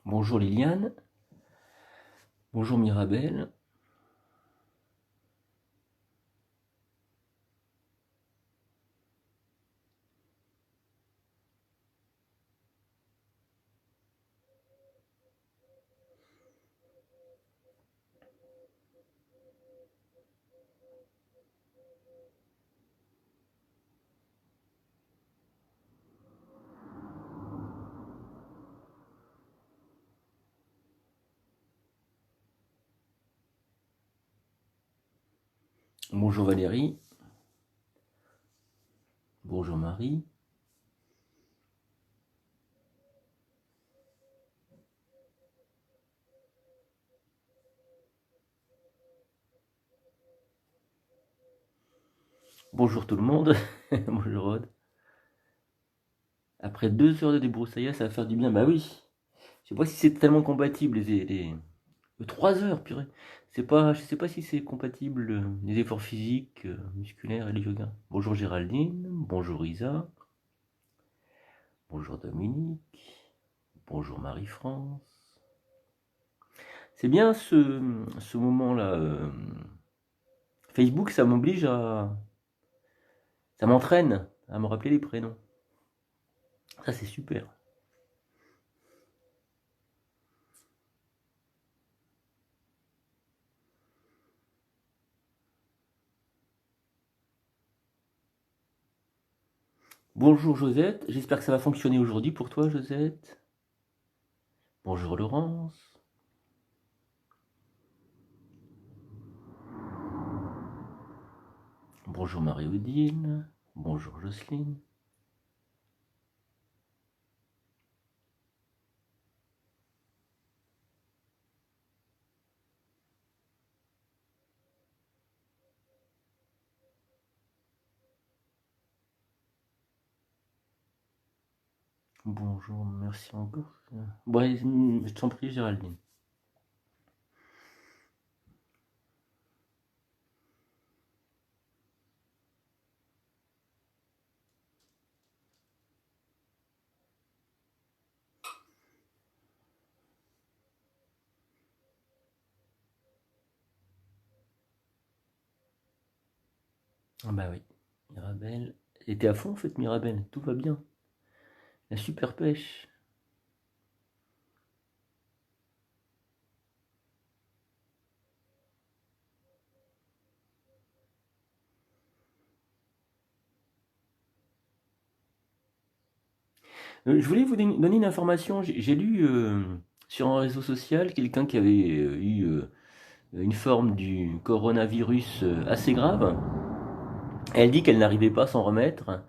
Bonjour Liliane. Bonjour Mirabelle. Bonjour Valérie. Bonjour Marie. Bonjour tout le monde. Bonjour Rod. Après 2 heures de débroussaillage, ça va faire du bien. Bah oui. Je sais pas si c'est tellement compatible les 3 heures, purée. Je sais pas si c'est compatible les efforts physiques, musculaires et le yoga. Bonjour Géraldine. Bonjour Isa. Bonjour Dominique. Bonjour Marie-France. C'est bien ce moment-là. Facebook, ça m'oblige à... Ça m'entraîne à me rappeler les prénoms. Ça, c'est super. Bonjour Josette, j'espère que ça va fonctionner aujourd'hui pour toi Josette. Bonjour Laurence. Bonjour Marie-Odile. Bonjour Jocelyne. Bonjour, merci encore. Ouais, je t'en prie Géraldine. Ah bah oui, Mirabelle. Et t'es à fond en fait Mirabelle, tout va bien. La super pêche. Je voulais vous donner une information. J'ai lu sur un réseau social quelqu'un qui avait eu une forme du coronavirus assez grave. Elle dit qu'elle n'arrivait pas à s'en remettre,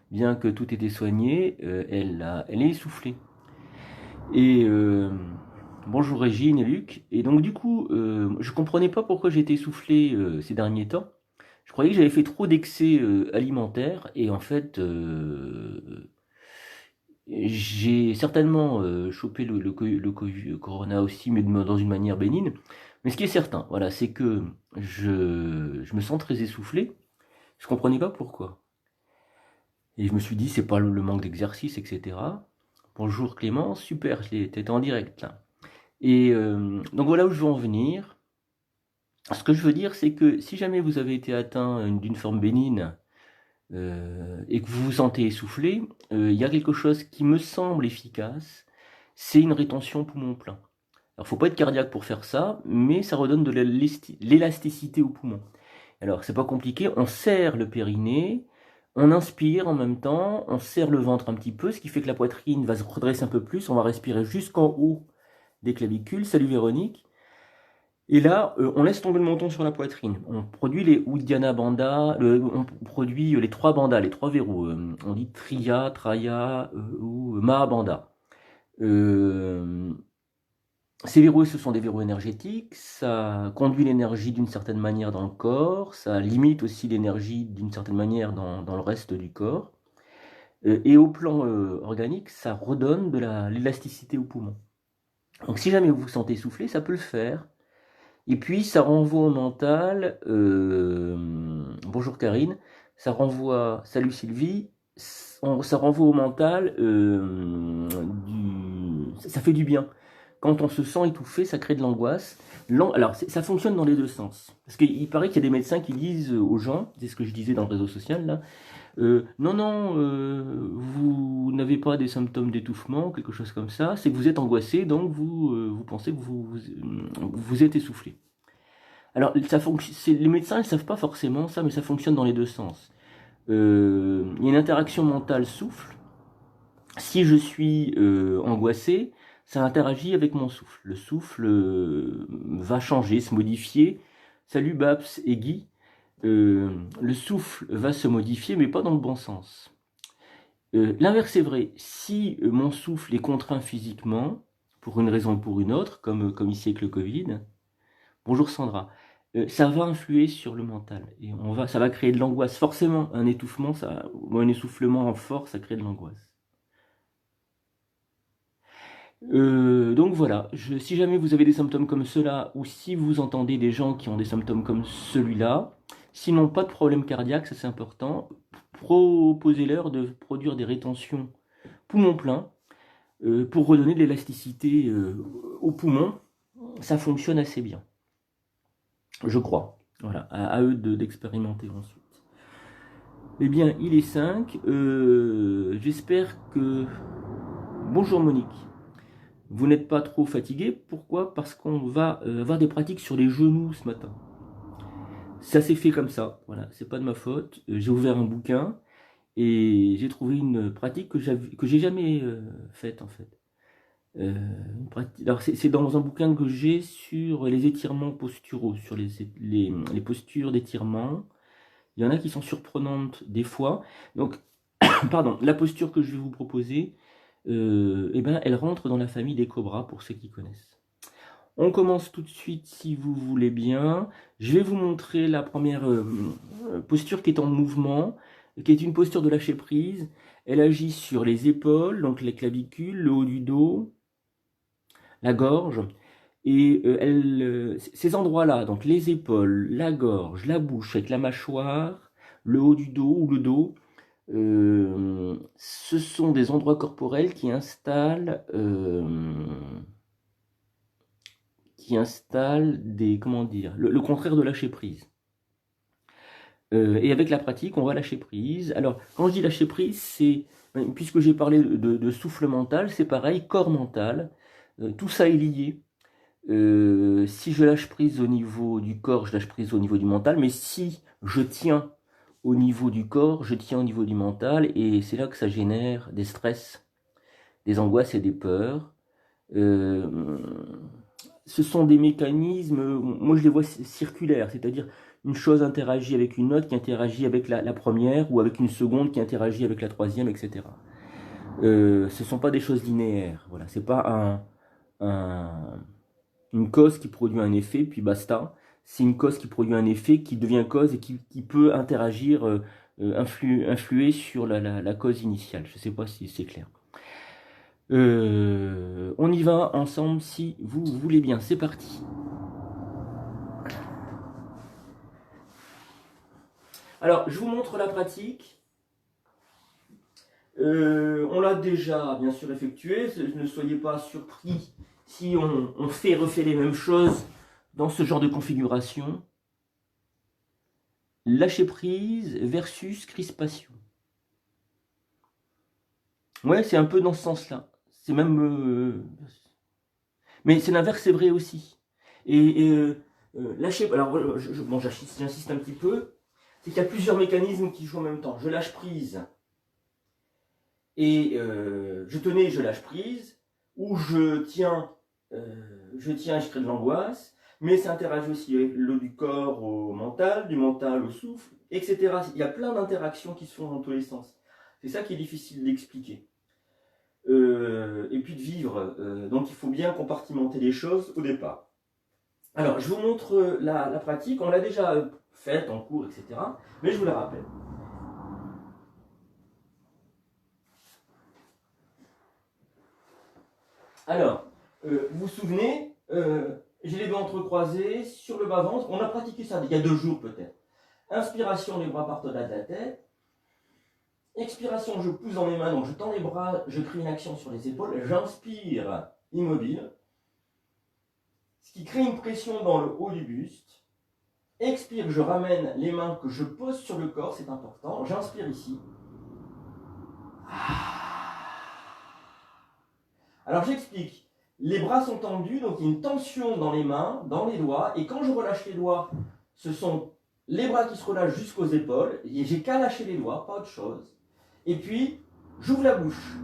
bien que tout était soigné, elle est essoufflée. Et bonjour Régine et Luc. Et donc du coup, je comprenais pas pourquoi j'étais essoufflé ces derniers temps. Je croyais que j'avais fait trop d'excès alimentaires et en fait, j'ai certainement chopé le corona aussi, mais dans une manière bénigne. Mais ce qui est certain, voilà, c'est que je me sens très essoufflé. Je comprenais pas pourquoi. Et je me suis dit, c'est pas le manque d'exercice, etc. Bonjour Clément, super, t'étais en direct là. Et donc voilà où je veux en venir. Ce que je veux dire, c'est que si jamais vous avez été atteint d'une forme bénigne et que vous vous sentez essoufflé, il y a quelque chose qui me semble efficace, c'est une rétention poumon plein. Alors faut pas être cardiaque pour faire ça, mais ça redonne de l'élasticité au poumon. Alors c'est pas compliqué, on serre le périnée, on inspire en même temps, on serre le ventre un petit peu, ce qui fait que la poitrine va se redresser un peu plus, on va respirer jusqu'en haut des clavicules. Salut Véronique. Et là, on laisse tomber le menton sur la poitrine. On produit les Uddiyana Bandha, on produit les 3 bandhas, les 3 verrous. On dit Triya, Traya ou Mahabandha. Ces verrous, ce sont des verrous énergétiques, ça conduit l'énergie d'une certaine manière dans le corps, ça limite aussi l'énergie d'une certaine manière dans le reste du corps. Et au plan organique, ça redonne de l'élasticité au poumon. Donc si jamais vous vous sentez essoufflé, ça peut le faire. Et puis ça renvoie au mental, bonjour Karine, ça renvoie, salut Sylvie, ça renvoie au mental, ça fait du bien. Quand on se sent étouffé, ça crée de l'angoisse. Alors ça fonctionne dans les deux sens. Parce qu'il paraît qu'il y a des médecins qui disent aux gens, c'est ce que je disais dans le réseau social là, non, non, vous n'avez pas des symptômes d'étouffement, quelque chose comme ça, c'est que vous êtes angoissé, donc vous pensez que vous êtes essoufflé. Alors, les médecins ne savent pas forcément ça, mais ça fonctionne dans les deux sens. Il y a une interaction mentale souffle. Si je suis angoissé, ça interagit avec mon souffle. Le souffle va changer, se modifier. Salut Babs et Guy. Le souffle va se modifier, mais pas dans le bon sens. L'inverse est vrai. Si mon souffle est contraint physiquement, pour une raison ou pour une autre, comme ici avec le Covid, bonjour Sandra, ça va influer sur le mental. Et ça va créer de l'angoisse. Forcément, un étouffement, ou un essoufflement en force, ça crée de l'angoisse. Donc voilà, si jamais vous avez des symptômes comme cela, ou si vous entendez des gens qui ont des symptômes comme celui-là, sinon pas de problème cardiaque, ça c'est important, proposez-leur de produire des rétentions poumon plein pour redonner de l'élasticité aux poumons. Ça fonctionne assez bien, je crois. Voilà, à eux d'expérimenter ensuite. Eh bien, il est 5. J'espère que... Bonjour Monique. Vous n'êtes pas trop fatigué. Pourquoi? Parce qu'on va avoir des pratiques sur les genoux ce matin. Ça s'est fait comme ça. Voilà, c'est pas de ma faute. J'ai ouvert un bouquin et j'ai trouvé une pratique que j'ai jamais faite en fait. Alors c'est dans un bouquin que j'ai sur les étirements posturaux, sur les postures d'étirement. Il y en a qui sont surprenantes des fois. Donc, pardon, la posture que je vais vous proposer, eh ben, elle rentre dans la famille des cobras pour ceux qui connaissent. On commence tout de suite si vous voulez bien. Je vais vous montrer la première posture qui est en mouvement, qui est une posture de lâcher prise. Elle agit sur les épaules, donc les clavicules, le haut du dos, la gorge. Et ces endroits-là, donc les épaules, la gorge, la bouche avec la mâchoire, le haut du dos ou le dos, ce sont des endroits corporels qui installent des, comment dire, le contraire de lâcher prise. Et avec la pratique, on va lâcher prise. Alors, quand je dis lâcher prise, c'est, puisque j'ai parlé de souffle mental, c'est pareil, corps mental, tout ça est lié. Si je lâche prise au niveau du corps, je lâche prise au niveau du mental, mais si je tiens au niveau du corps, je tiens au niveau du mental, et c'est là que ça génère des stress, des angoisses et des peurs. Ce sont des mécanismes, moi je les vois circulaires, c'est-à-dire une chose interagit avec une autre qui interagit avec la première, ou avec une seconde qui interagit avec la troisième, etc. Ce ne sont pas des choses linéaires, voilà, c'est pas une cause qui produit un effet, puis basta. C'est une cause qui produit un effet qui devient cause et qui peut interagir, influer sur la cause initiale. Je ne sais pas si c'est clair. On y va ensemble si vous voulez bien. C'est parti. Alors, je vous montre la pratique. On l'a déjà bien sûr effectué. Ne soyez pas surpris si on refait les mêmes choses dans ce genre de configuration. Lâcher prise versus crispation. Ouais, c'est un peu dans ce sens-là. C'est même... mais c'est l'inverse, c'est vrai aussi. Lâcher... Alors, bon, j'insiste un petit peu. C'est qu'il y a plusieurs mécanismes qui jouent en même temps. Je lâche prise. Et je tenais, je lâche prise. Ou je tiens, je crée de l'angoisse. mais ça interagit aussi avec l'eau du corps au mental, du mental au souffle, etc. Il y a plein d'interactions qui se font dans tous les sens. C'est ça qui est difficile d'expliquer. Et puis de vivre. Donc il faut bien compartimenter les choses au départ. Alors, je vous montre la pratique. On l'a déjà faite en cours, etc. Mais je vous la rappelle. Alors, vous vous souvenez, j'ai les doigts entrecroisés sur le bas-ventre. On a pratiqué ça il y a 2 jours peut-être. Inspiration, les bras partent au-delà de la tête. Expiration, je pousse dans mes mains, donc je tends les bras, je crée une action sur les épaules. J'inspire, immobile. Ce qui crée une pression dans le haut du buste. Expire, je ramène les mains que je pose sur le corps, c'est important. J'inspire ici. Alors j'explique. Les bras sont tendus, donc il y a une tension dans les mains, dans les doigts. Et quand je relâche les doigts, ce sont les bras qui se relâchent jusqu'aux épaules. Et j'ai qu'à lâcher les doigts, pas autre chose. Et puis, j'ouvre la bouche.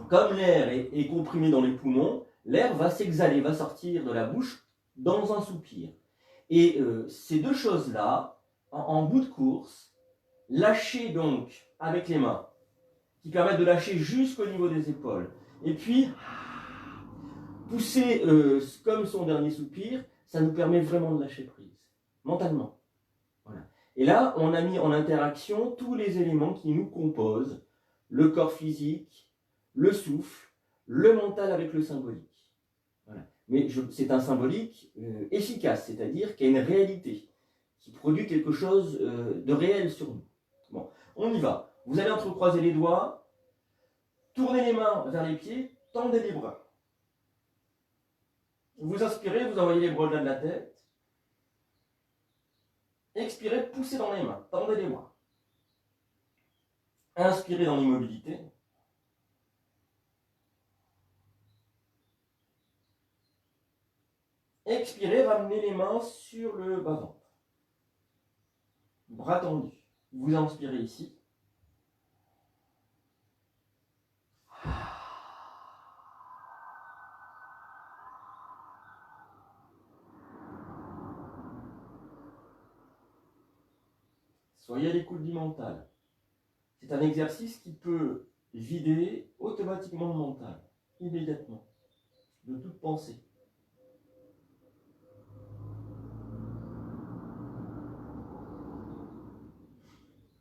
Comme l'air est comprimé dans les poumons, l'air va s'exhaler, va sortir de la bouche dans un soupir. Et ces deux choses-là, en bout de course, lâcher donc avec les mains, qui permettent de lâcher jusqu'au niveau des épaules. Et puis, pousser comme son dernier soupir, ça nous permet vraiment de lâcher prise, mentalement. Voilà. Et là, on a mis en interaction tous les éléments qui nous composent, le corps physique, le souffle, le mental avec le symbolique. Voilà. Mais c'est un symbolique efficace, c'est-à-dire qui a une réalité, qui produit quelque chose de réel sur nous. Bon, on y va. Vous allez entrecroiser les doigts, tournez les mains vers les pieds, tendez les bras. Vous inspirez, vous envoyez les bras au-delà de la tête. Expirez, poussez dans les mains, tendez les bras. Inspirez dans l'immobilité. Expirez, ramenez les mains sur le bas-ventre. Bras tendus. Vous inspirez ici. Soyez à l'écoute du mental. C'est un exercice qui peut vider automatiquement le mental, immédiatement, de toute pensée.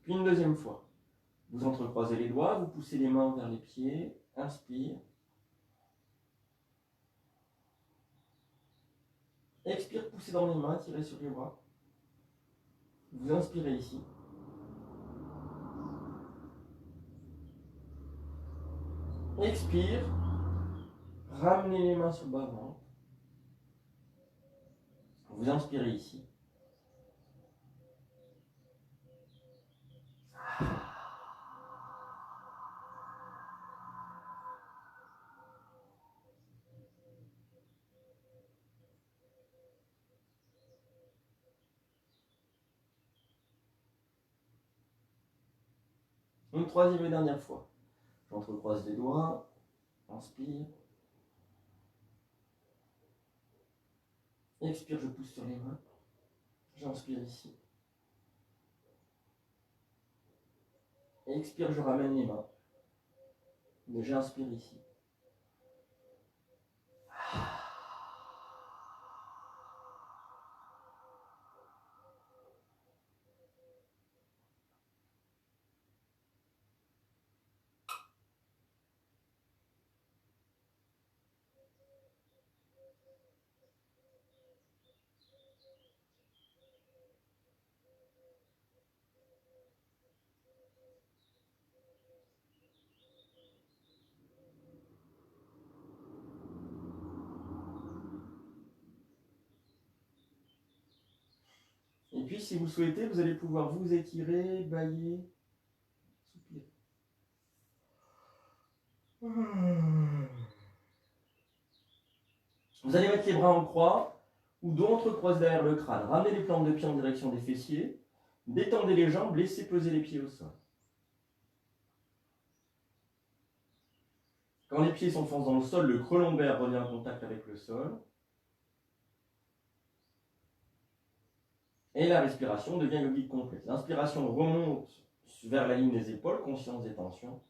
Puis une deuxième fois. Vous entrecroisez les doigts, vous poussez les mains vers les pieds, inspire. Expire, poussez dans les mains, tirez sur les bras. Vous inspirez ici. Expire, ramenez les mains sur le bas-ventre. Vous inspirez ici. Une troisième et dernière fois. J'entrecroise les doigts, inspire. Expire, je pousse sur les mains. J'inspire ici. Expire, je ramène les mains. J'inspire ici. Et puis, si vous souhaitez, vous allez pouvoir vous étirer, bâiller, soupirer. Vous allez mettre les bras en croix ou dos entrecroisés derrière le crâne. Ramenez les plantes de pied en direction des fessiers. Détendez les jambes, laissez poser les pieds au sol. Quand les pieds s'enfoncent dans le sol, le creux lombaire revient en contact avec le sol. Et la respiration devient yogique complète. L'inspiration remonte vers la ligne des épaules, conscience des tensions.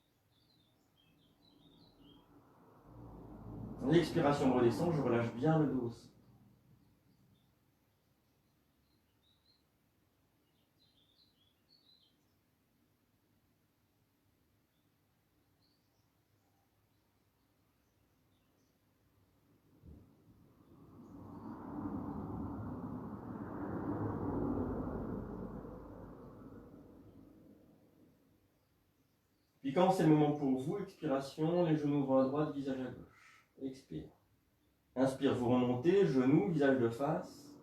L'expiration redescend, je relâche bien le dos. Puis quand c'est le moment pour vous, expiration, les genoux vont à droite, visage à gauche. Expire. Inspire, vous remontez, genoux, visage de face.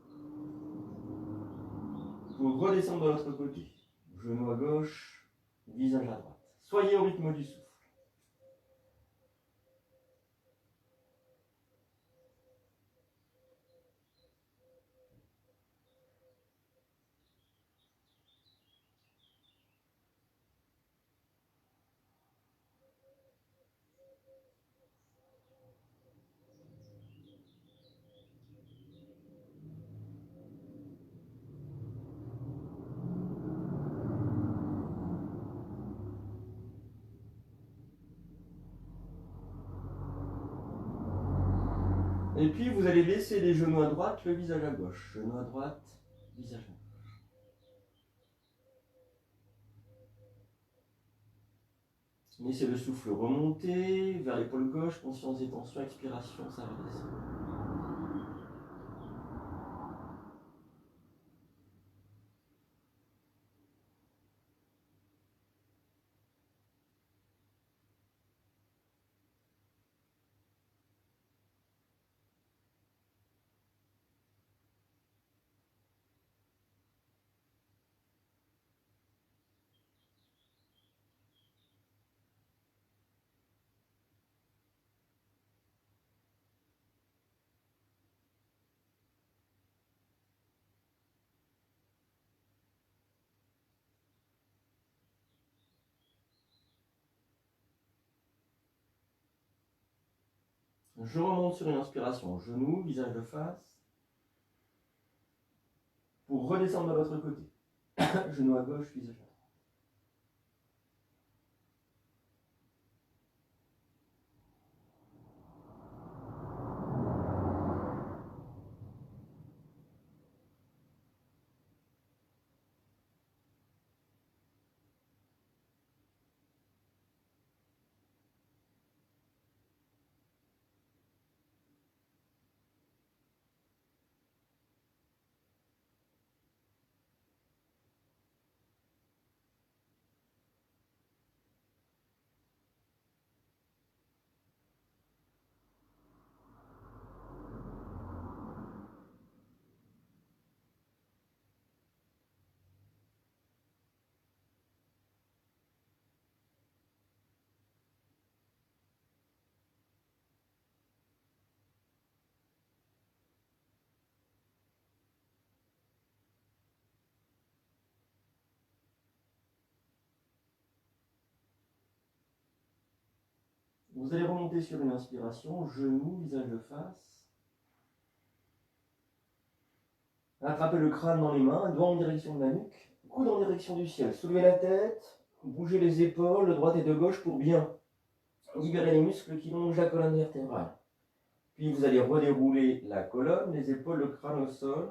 Vous redescendez de l'autre côté. Genou à gauche, visage à droite. Soyez au rythme du souffle. Et puis vous allez laisser les genoux à droite, le visage à gauche. Genou à droite, visage à gauche. Laissez le souffle remonter vers l'épaule gauche, conscience des tensions, expiration, ça redescend. Je remonte sur une inspiration, genou, visage de face. Pour redescendre de l'autre côté. Genou à gauche, visage à droite. Vous allez remonter sur une inspiration, genou, visage de face. Attrapez le crâne dans les mains, doigt en direction de la nuque, coude en direction du ciel. Soulevez la tête, bougez les épaules de droite et de gauche pour bien libérer les muscles qui longent la colonne vertébrale. Puis vous allez redérouler la colonne, les épaules, le crâne au sol.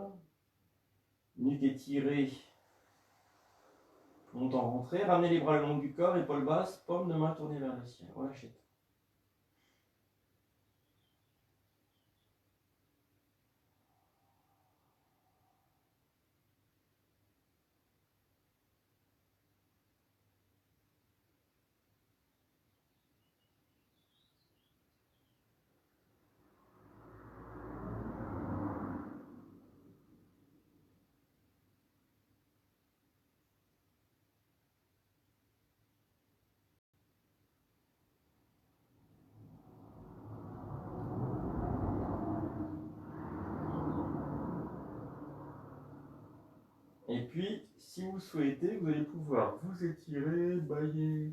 Nuque étirée, montant rentré. Ramenez les bras le long du corps, épaules basses, paume de main tournée vers le ciel. Relâchez tout. Et puis, si vous souhaitez, vous allez pouvoir vous étirer, bailler.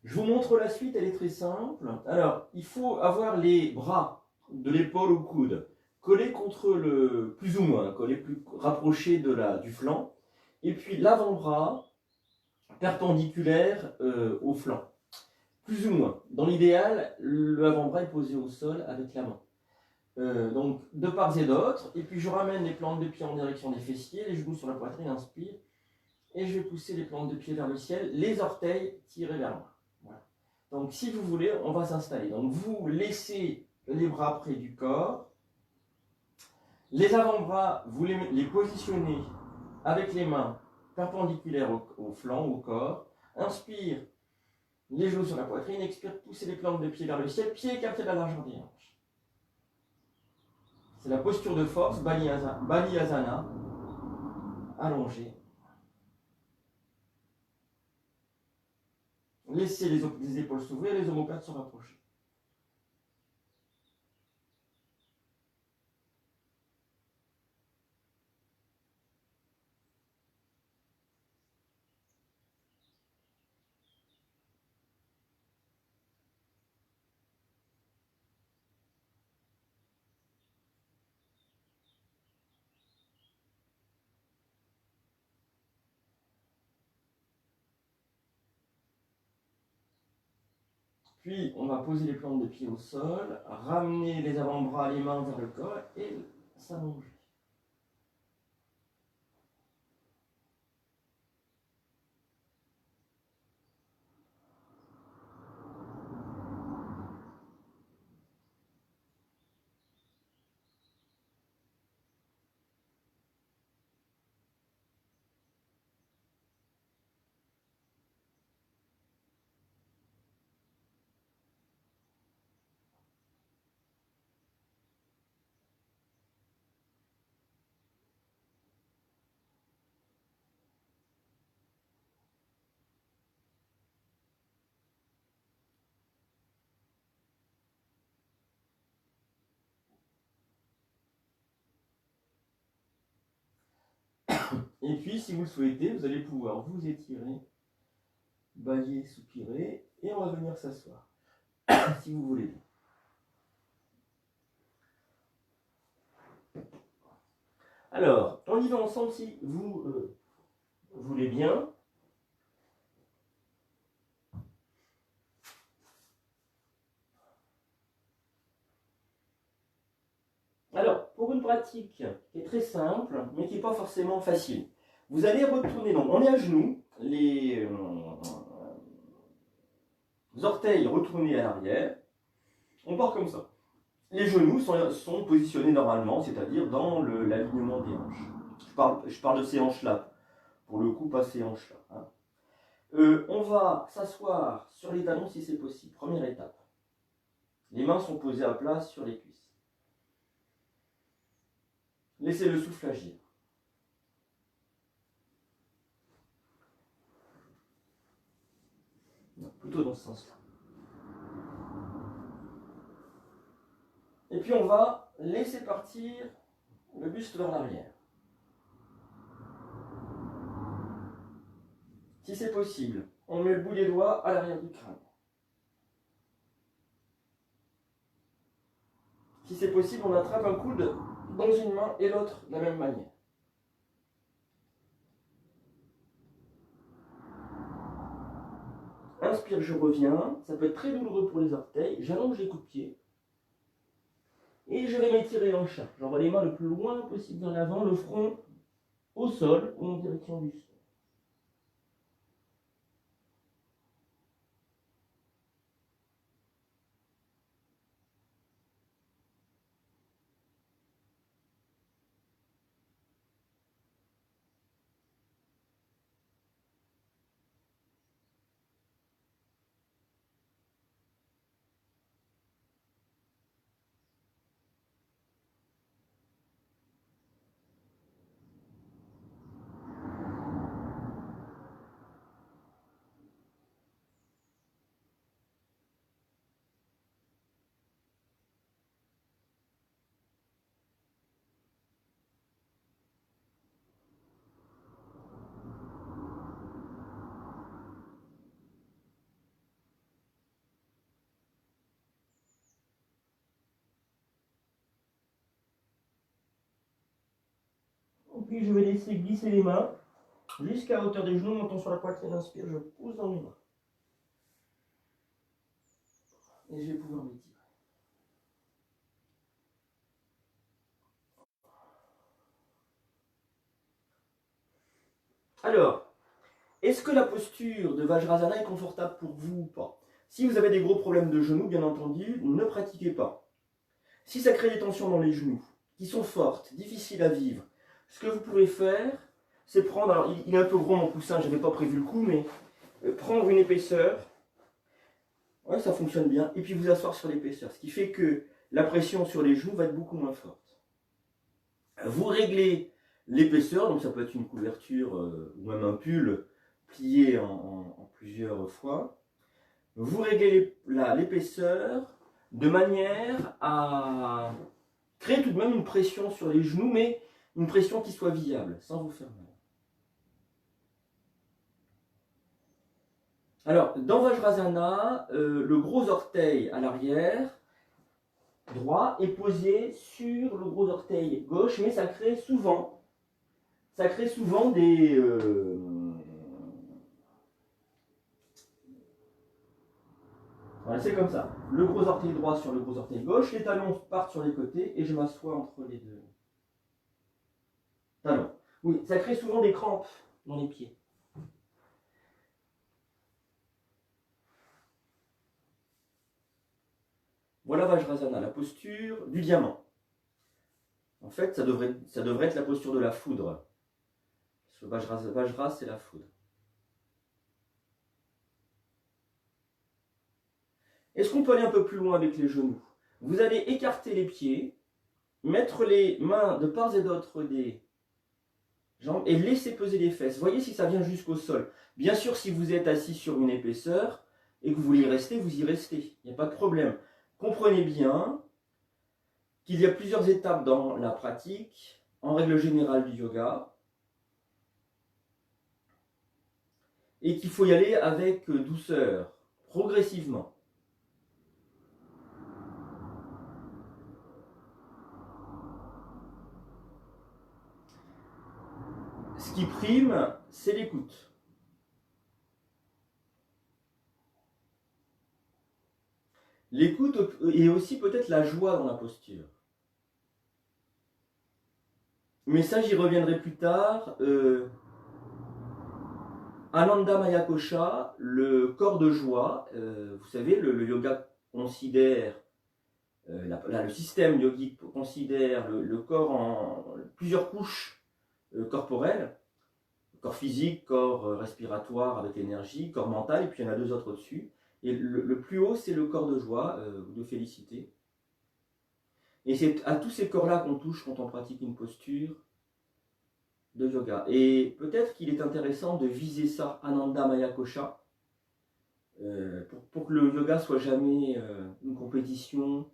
Je vous montre la suite, elle est très simple. Alors, il faut avoir les bras de l'épaule au coude, collé contre le, plus ou moins, collé plus rapproché du flanc, et puis l'avant-bras perpendiculaire au flanc, plus ou moins. Dans l'idéal, l'avant-bras est posé au sol avec la main. Donc de part et d'autre, et puis je ramène les plantes de pied en direction des fessiers, les genoux sur la poitrine, inspire, et je vais pousser les plantes de pied vers le ciel, les orteils tirés vers moi. Voilà. Donc si vous voulez, on va s'installer. Donc vous laissez les bras près du corps, les avant-bras, vous les positionnez avec les mains perpendiculaires au flanc, au corps. Inspire, les genoux sur la poitrine, expire, poussez les plantes de pied vers le ciel, pieds écartés de la largeur des hanches. C'est la posture de force, Balyasana, allongé. Laissez les épaules s'ouvrir, les omoplates se rapprocher. Puis, on va poser les plantes de pied au sol, ramener les avant-bras, les mains vers le corps et s'allonger. Et puis, si vous le souhaitez, vous allez pouvoir vous étirer, bâiller, soupirer, et on va venir s'asseoir, si vous voulez. Alors, on y va ensemble si vous voulez bien. Alors, pour une pratique qui est très simple, mais qui n'est pas forcément facile, vous allez retourner, donc on est à genoux, les orteils retournés à l'arrière, on part comme ça. Les genoux sont positionnés normalement, c'est-à-dire dans l'alignement des hanches. Je parle de ces hanches-là, pour le coup, pas ces hanches-là. Hein. On va s'asseoir sur les talons si c'est possible, première étape. Les mains sont posées à plat sur les cuisses. Laissez le souffle agir. Non, plutôt dans ce sens-là. Et puis on va laisser partir le buste vers l'arrière. Si c'est possible, on met le bout des doigts à l'arrière du crâne. Si c'est possible, on attrape un coude dans une main et l'autre de la même manière. Inspire, je reviens. Ça peut être très douloureux pour les orteils. J'allonge les coups de pied. Et je vais m'étirer en chat. J'envoie les mains le plus loin possible vers l'avant, le front au sol ou en direction du sol. puis je vais laisser glisser les mains jusqu'à hauteur des genoux, montant sur la poitrine, inspire, je pousse dans mes mains. Et je vais pouvoir m'étirer. Alors, est-ce que la posture de Vajrasana est confortable pour vous ou pas? Si vous avez des gros problèmes de genoux, bien entendu, ne pratiquez pas. Si ça crée des tensions dans les genoux, qui sont fortes, difficiles à vivre, ce que vous pouvez faire, c'est prendre, alors il est un peu gros mon coussin, je n'avais pas prévu le coup, mais prendre une épaisseur, ouais, ça fonctionne bien, et puis vous asseoir sur l'épaisseur, ce qui fait que la pression sur les genoux va être beaucoup moins forte. Vous réglez l'épaisseur, donc ça peut être une couverture ou même un pull plié en plusieurs fois. Vous réglez l'épaisseur de manière à créer tout de même une pression sur les genoux, mais une pression qui soit viable, sans vous faire mal. Alors, dans Vajrasana, le gros orteil à l'arrière, droit, est posé sur le gros orteil gauche, mais ça crée souvent des... Voilà, c'est comme ça. Le gros orteil droit sur le gros orteil gauche, les talons partent sur les côtés et je m'assois entre les deux talons. Oui, ça crée souvent des crampes dans les pieds. Voilà Vajrasana, la posture du diamant. En fait, ça devrait être la posture de la foudre. Vajra, c'est la foudre. Est-ce qu'on peut aller un peu plus loin avec les genoux? Vous allez écarter les pieds, mettre les mains de part et d'autre des jambes et laisser peser les fesses. Voyez si ça vient jusqu'au sol. Bien sûr, si vous êtes assis sur une épaisseur et que vous voulez y rester, vous y restez. Il n'y a pas de problème. Comprenez bien qu'il y a plusieurs étapes dans la pratique, en règle générale du yoga, et qu'il faut y aller avec douceur, progressivement. Ce qui prime, c'est l'écoute. L'écoute et aussi peut-être la joie dans la posture. Mais ça, j'y reviendrai plus tard. Ananda Maya Kosha, le corps de joie, vous savez, le yoga considère, le système yogique considère le corps en plusieurs couches corporelles, corps physique, corps respiratoire avec l'énergie, corps mental, et puis il y en a deux autres au-dessus. Et le plus haut, c'est le corps de joie, de félicité. Et c'est à tous ces corps-là qu'on touche quand on pratique une posture de yoga. Et peut-être qu'il est intéressant de viser ça, Ananda Maya Kosha, pour que le yoga soit jamais une compétition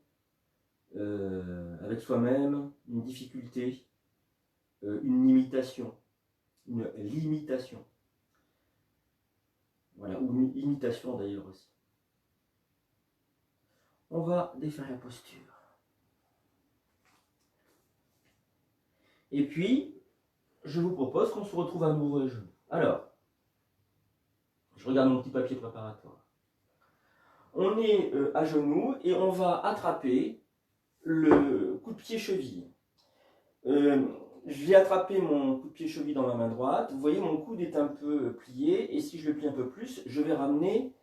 avec soi-même, une difficulté, une limitation. Une limitation. Voilà, ou une imitation d'ailleurs aussi. On va défaire la posture. Et puis, je vous propose qu'on se retrouve à nouveau les genoux. Alors, je regarde mon petit papier préparatoire. On est à genoux et on va attraper le coup de pied cheville. Je vais attraper mon coup de pied cheville dans ma main droite. Vous voyez, mon coude est un peu plié et si je le plie un peu plus, je vais ramener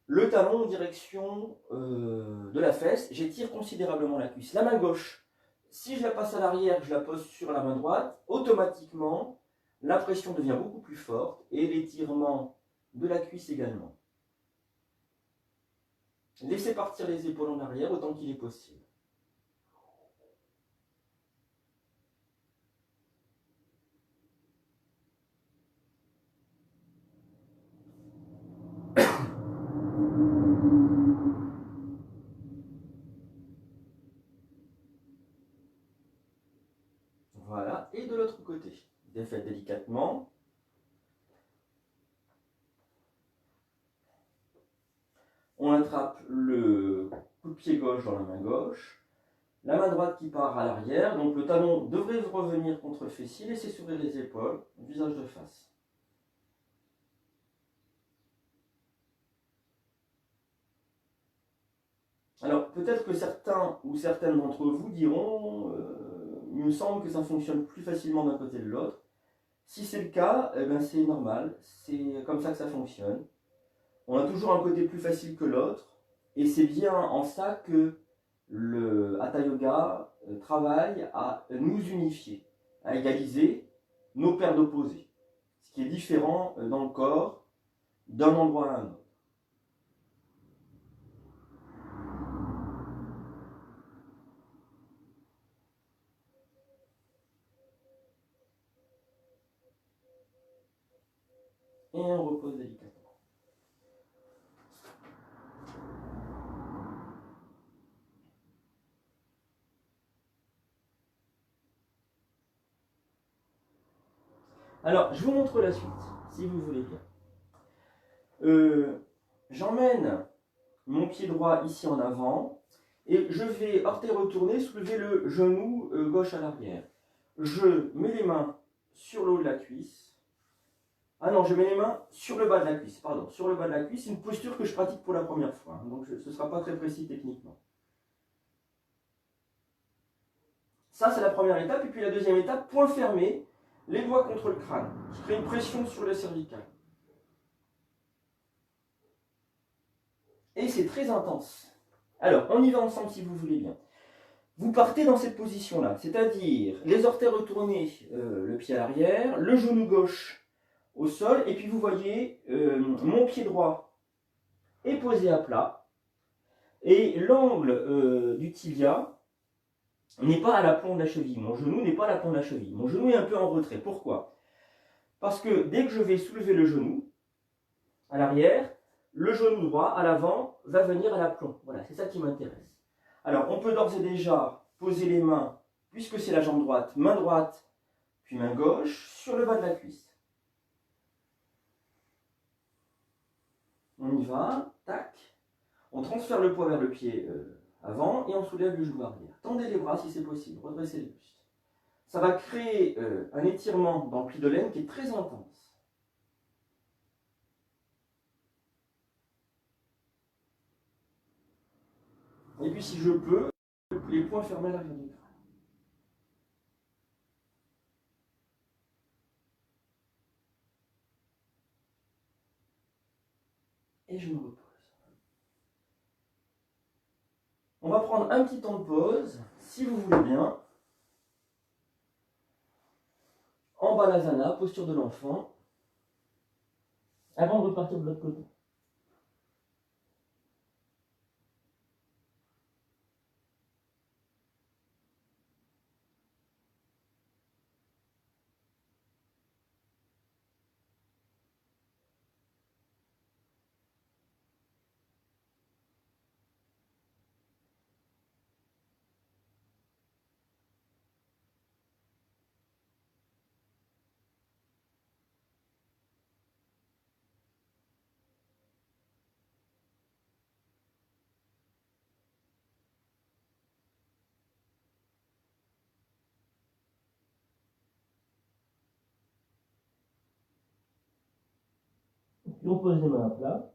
le talon en direction de la fesse. J'étire considérablement la cuisse. La main gauche, si je la passe à l'arrière, je la pose sur la main droite, automatiquement, la pression devient beaucoup plus forte et l'étirement de la cuisse également. Laissez partir les épaules en arrière autant qu'il est possible. Voilà, et de l'autre côté, défaites délicatement. On attrape le coup de pied gauche dans la main gauche. La main droite qui part à l'arrière, donc le talon devrait revenir contre le fessier, laissez s'ouvrir les épaules, visage de face. Alors, peut-être que certains ou certaines d'entre vous diront, il me semble que ça fonctionne plus facilement d'un côté que de l'autre. Si c'est le cas, eh ben c'est normal, c'est comme ça que ça fonctionne. On a toujours un côté plus facile que l'autre, et c'est bien en ça que le Hatha Yoga travaille à nous unifier, à égaliser nos paires d'opposés, ce qui est différent dans le corps d'un endroit à un autre. Et on repose délicatement. Alors, je vous montre la suite, si vous voulez bien. J'emmène mon pied droit ici en avant, et je vais, orteil retourné, soulever le genou gauche à l'arrière. Je mets les mains sur le haut de la cuisse. Ah non, je mets les mains sur le bas de la cuisse, pardon, sur le bas de la cuisse. C'est une posture que je pratique pour la première fois, donc ce ne sera pas très précis techniquement. Ça, c'est la première étape, et puis la deuxième étape, point fermé, les doigts contre le crâne. Je crée une pression sur le cervical. Et c'est très intense. Alors, on y va ensemble si vous voulez bien. Vous partez dans cette position-là, c'est-à-dire les orteils retournés, le pied à l'arrière, le genou gauche au sol, et puis vous voyez mon pied droit est posé à plat, et l'angle du tibia n'est pas à l'aplomb de la cheville. Mon genou n'est pas à l'aplomb de la cheville. Mon genou est un peu en retrait. Pourquoi? Parce que dès que je vais soulever le genou à l'arrière, le genou droit à l'avant va venir à l'aplomb. Voilà, c'est ça qui m'intéresse. Alors, on peut d'ores et déjà poser les mains, puisque c'est la jambe droite, main droite, puis main gauche, sur le bas de la cuisse. On y va, tac. On transfère le poids vers le pied avant et on soulève le genou arrière. Tendez les bras si c'est possible, redressez le buste. Ça va créer un étirement dans le pli de laine qui est très intense. Et puis si je peux, les poings fermés à l'arrière du crâne. Et je me repose. On va prendre un petit temps de pause, si vous voulez bien. En Balasana, posture de l'enfant, avant de repartir de l'autre côté. Puis on pose les mains à plat.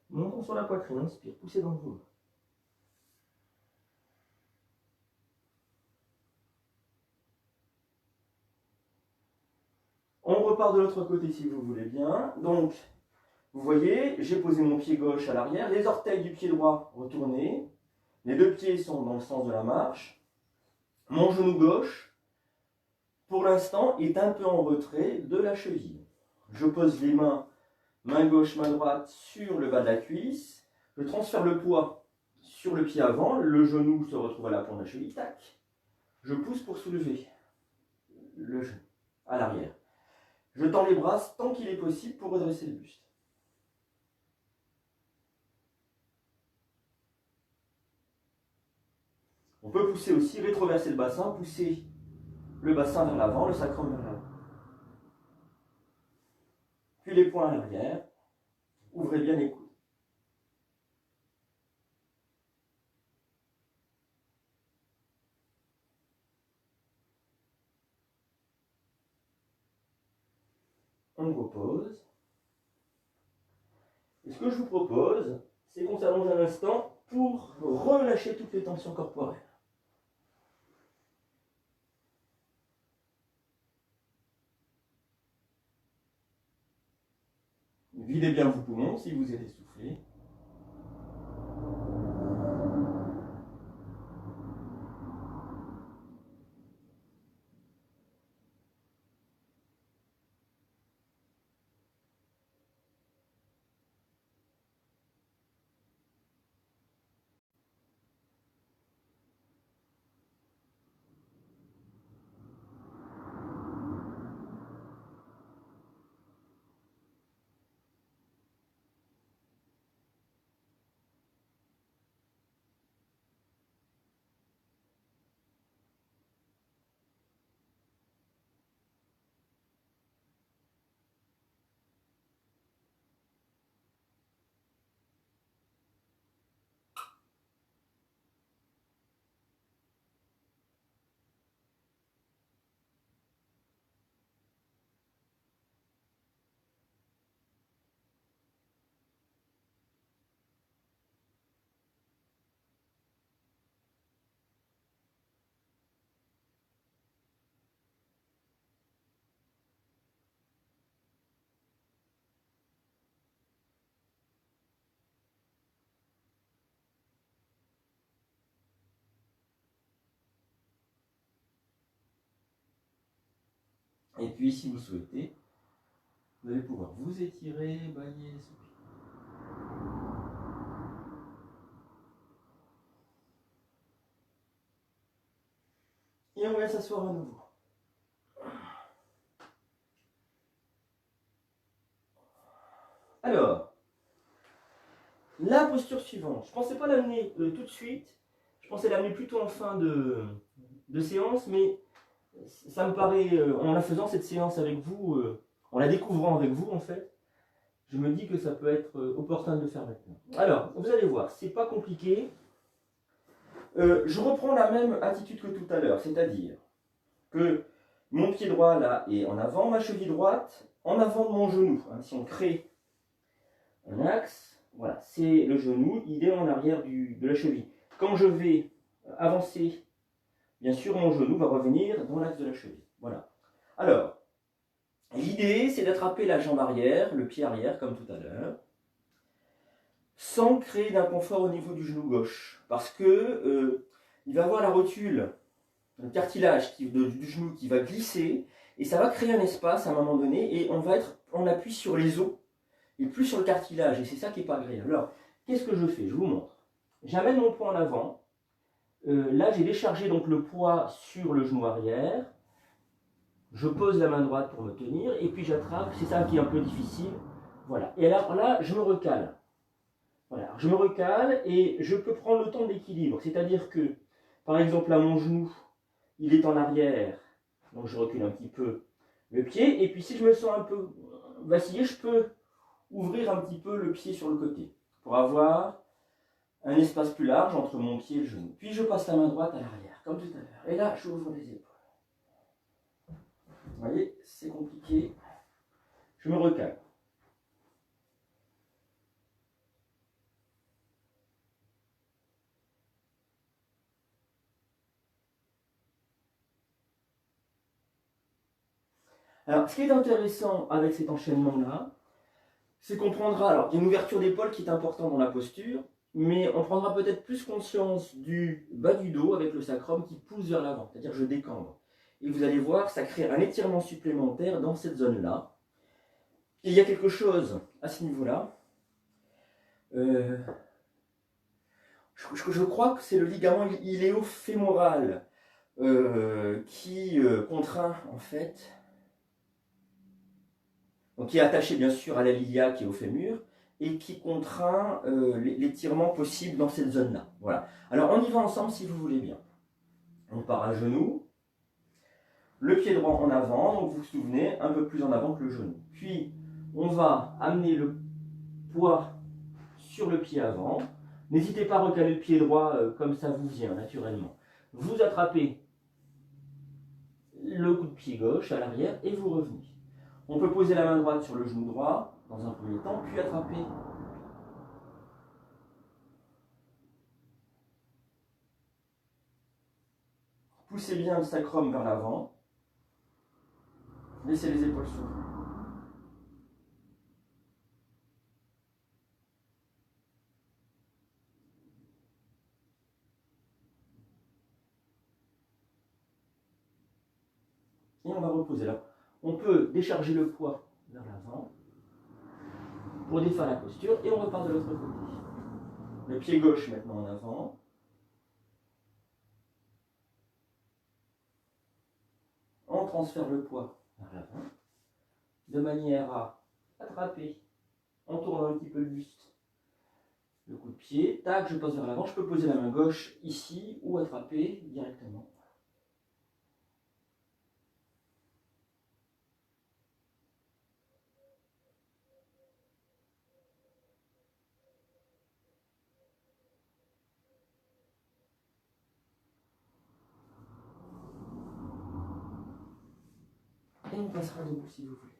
Montons sur la poitrine, inspire, poussez dans le ventre. On repart de l'autre côté si vous voulez bien. Donc, vous voyez, j'ai posé mon pied gauche à l'arrière, les orteils du pied droit retournés, les deux pieds sont dans le sens de la marche. Mon genou gauche, pour l'instant, est un peu en retrait de la cheville. Je pose les mains, main gauche, main droite, sur le bas de la cuisse. Je transfère le poids sur le pied avant, le genou se retrouve à la pointe de la cheville, tac. Je pousse pour soulever le genou à l'arrière. Je tends les bras tant qu'il est possible pour redresser le buste. On peut pousser aussi, rétroverser le bassin, pousser le bassin vers l'avant, le sacrum vers l'avant. Puis les poings à l'arrière. Ouvrez bien les coudes. on repose. Et ce que je vous propose, c'est qu'on s'allonge un instant pour relâcher toutes les tensions corporelles. Videz bien vos poumons si vous êtes essoufflé. Et puis, si vous souhaitez, vous allez pouvoir vous étirer, bailler, soupirer. Et on va s'asseoir à nouveau. Alors, la posture suivante, je ne pensais pas l'amener tout de suite, je pensais l'amener plutôt en fin de séance, mais ça me paraît, en la faisant cette séance avec vous, en la découvrant avec vous en fait, je me dis que ça peut être opportun de le faire maintenant. Alors, vous allez voir, c'est pas compliqué. Je reprends la même attitude que tout à l'heure, c'est-à-dire que mon pied droit là est en avant, ma cheville droite en avant de mon genou. Hein, si on crée un axe, voilà, c'est le genou, il est en arrière de la cheville. Quand je vais avancer, bien sûr, mon genou va revenir dans l'axe de la cheville. Voilà. Alors, l'idée, c'est d'attraper la jambe arrière, le pied arrière, comme tout à l'heure, sans créer d'inconfort au niveau du genou gauche. Parce que il va y avoir la rotule, le cartilage du genou qui va glisser, et ça va créer un espace à un moment donné, et on va être en appui sur les os, et plus sur le cartilage, et c'est ça qui n'est pas agréable. Alors, qu'est-ce que je fais? Je vous montre. J'amène mon poing en avant. Là, j'ai déchargé donc le poids sur le genou arrière. Je pose la main droite pour me tenir, et puis j'attrape. C'est ça qui est un peu difficile. Voilà. Et alors là, je me recale. Voilà. Je me recale, et je peux prendre le temps d'équilibre. C'est-à-dire que, par exemple, là, mon genou, il est en arrière. Donc, je recule un petit peu le pied. Et puis, si je me sens un peu vaciller, je peux ouvrir un petit peu le pied sur le côté pour avoir un espace plus large entre mon pied et le genou. Puis je passe la main droite à l'arrière, comme tout à l'heure. Et là, j'ouvre les épaules. Vous voyez, c'est compliqué. Je me recale. Alors, ce qui est intéressant avec cet enchaînement-là, c'est qu'on prendra, alors il y a une ouverture d'épaule qui est importante dans la posture, mais on prendra peut-être plus conscience du bas du dos avec le sacrum qui pousse vers l'avant, c'est-à-dire je décambre. Et vous allez voir, ça crée un étirement supplémentaire dans cette zone-là. Et il y a quelque chose à ce niveau-là. Je crois que c'est le ligament iléo-fémoral qui contraint en fait, donc qui est attaché bien sûr à la lilia qui est au fémur, et qui contraint l'étirement possible dans cette zone-là. Voilà. Alors on y va ensemble si vous voulez bien. On part à genoux, le pied droit en avant, donc vous vous souvenez, un peu plus en avant que le genou. Puis on va amener le poids sur le pied avant. N'hésitez pas à recaler le pied droit comme ça vous vient naturellement. Vous attrapez le coup de pied gauche à l'arrière et vous revenez. On peut poser la main droite sur le genou droit, dans un premier temps, puis attraper. Poussez bien le sacrum vers l'avant. Laissez les épaules s'ouvrir. Et on va reposer là. On peut décharger le poids vers l'avant pour défaire la posture et on repart de l'autre côté. Le pied gauche maintenant en avant. On transfère le poids vers l'avant de manière à attraper en tournant un petit peu le buste. Le coup de pied, tac, je pose vers l'avant. Je peux poser la main gauche ici ou attraper directement. Et on passera debout si vous voulez.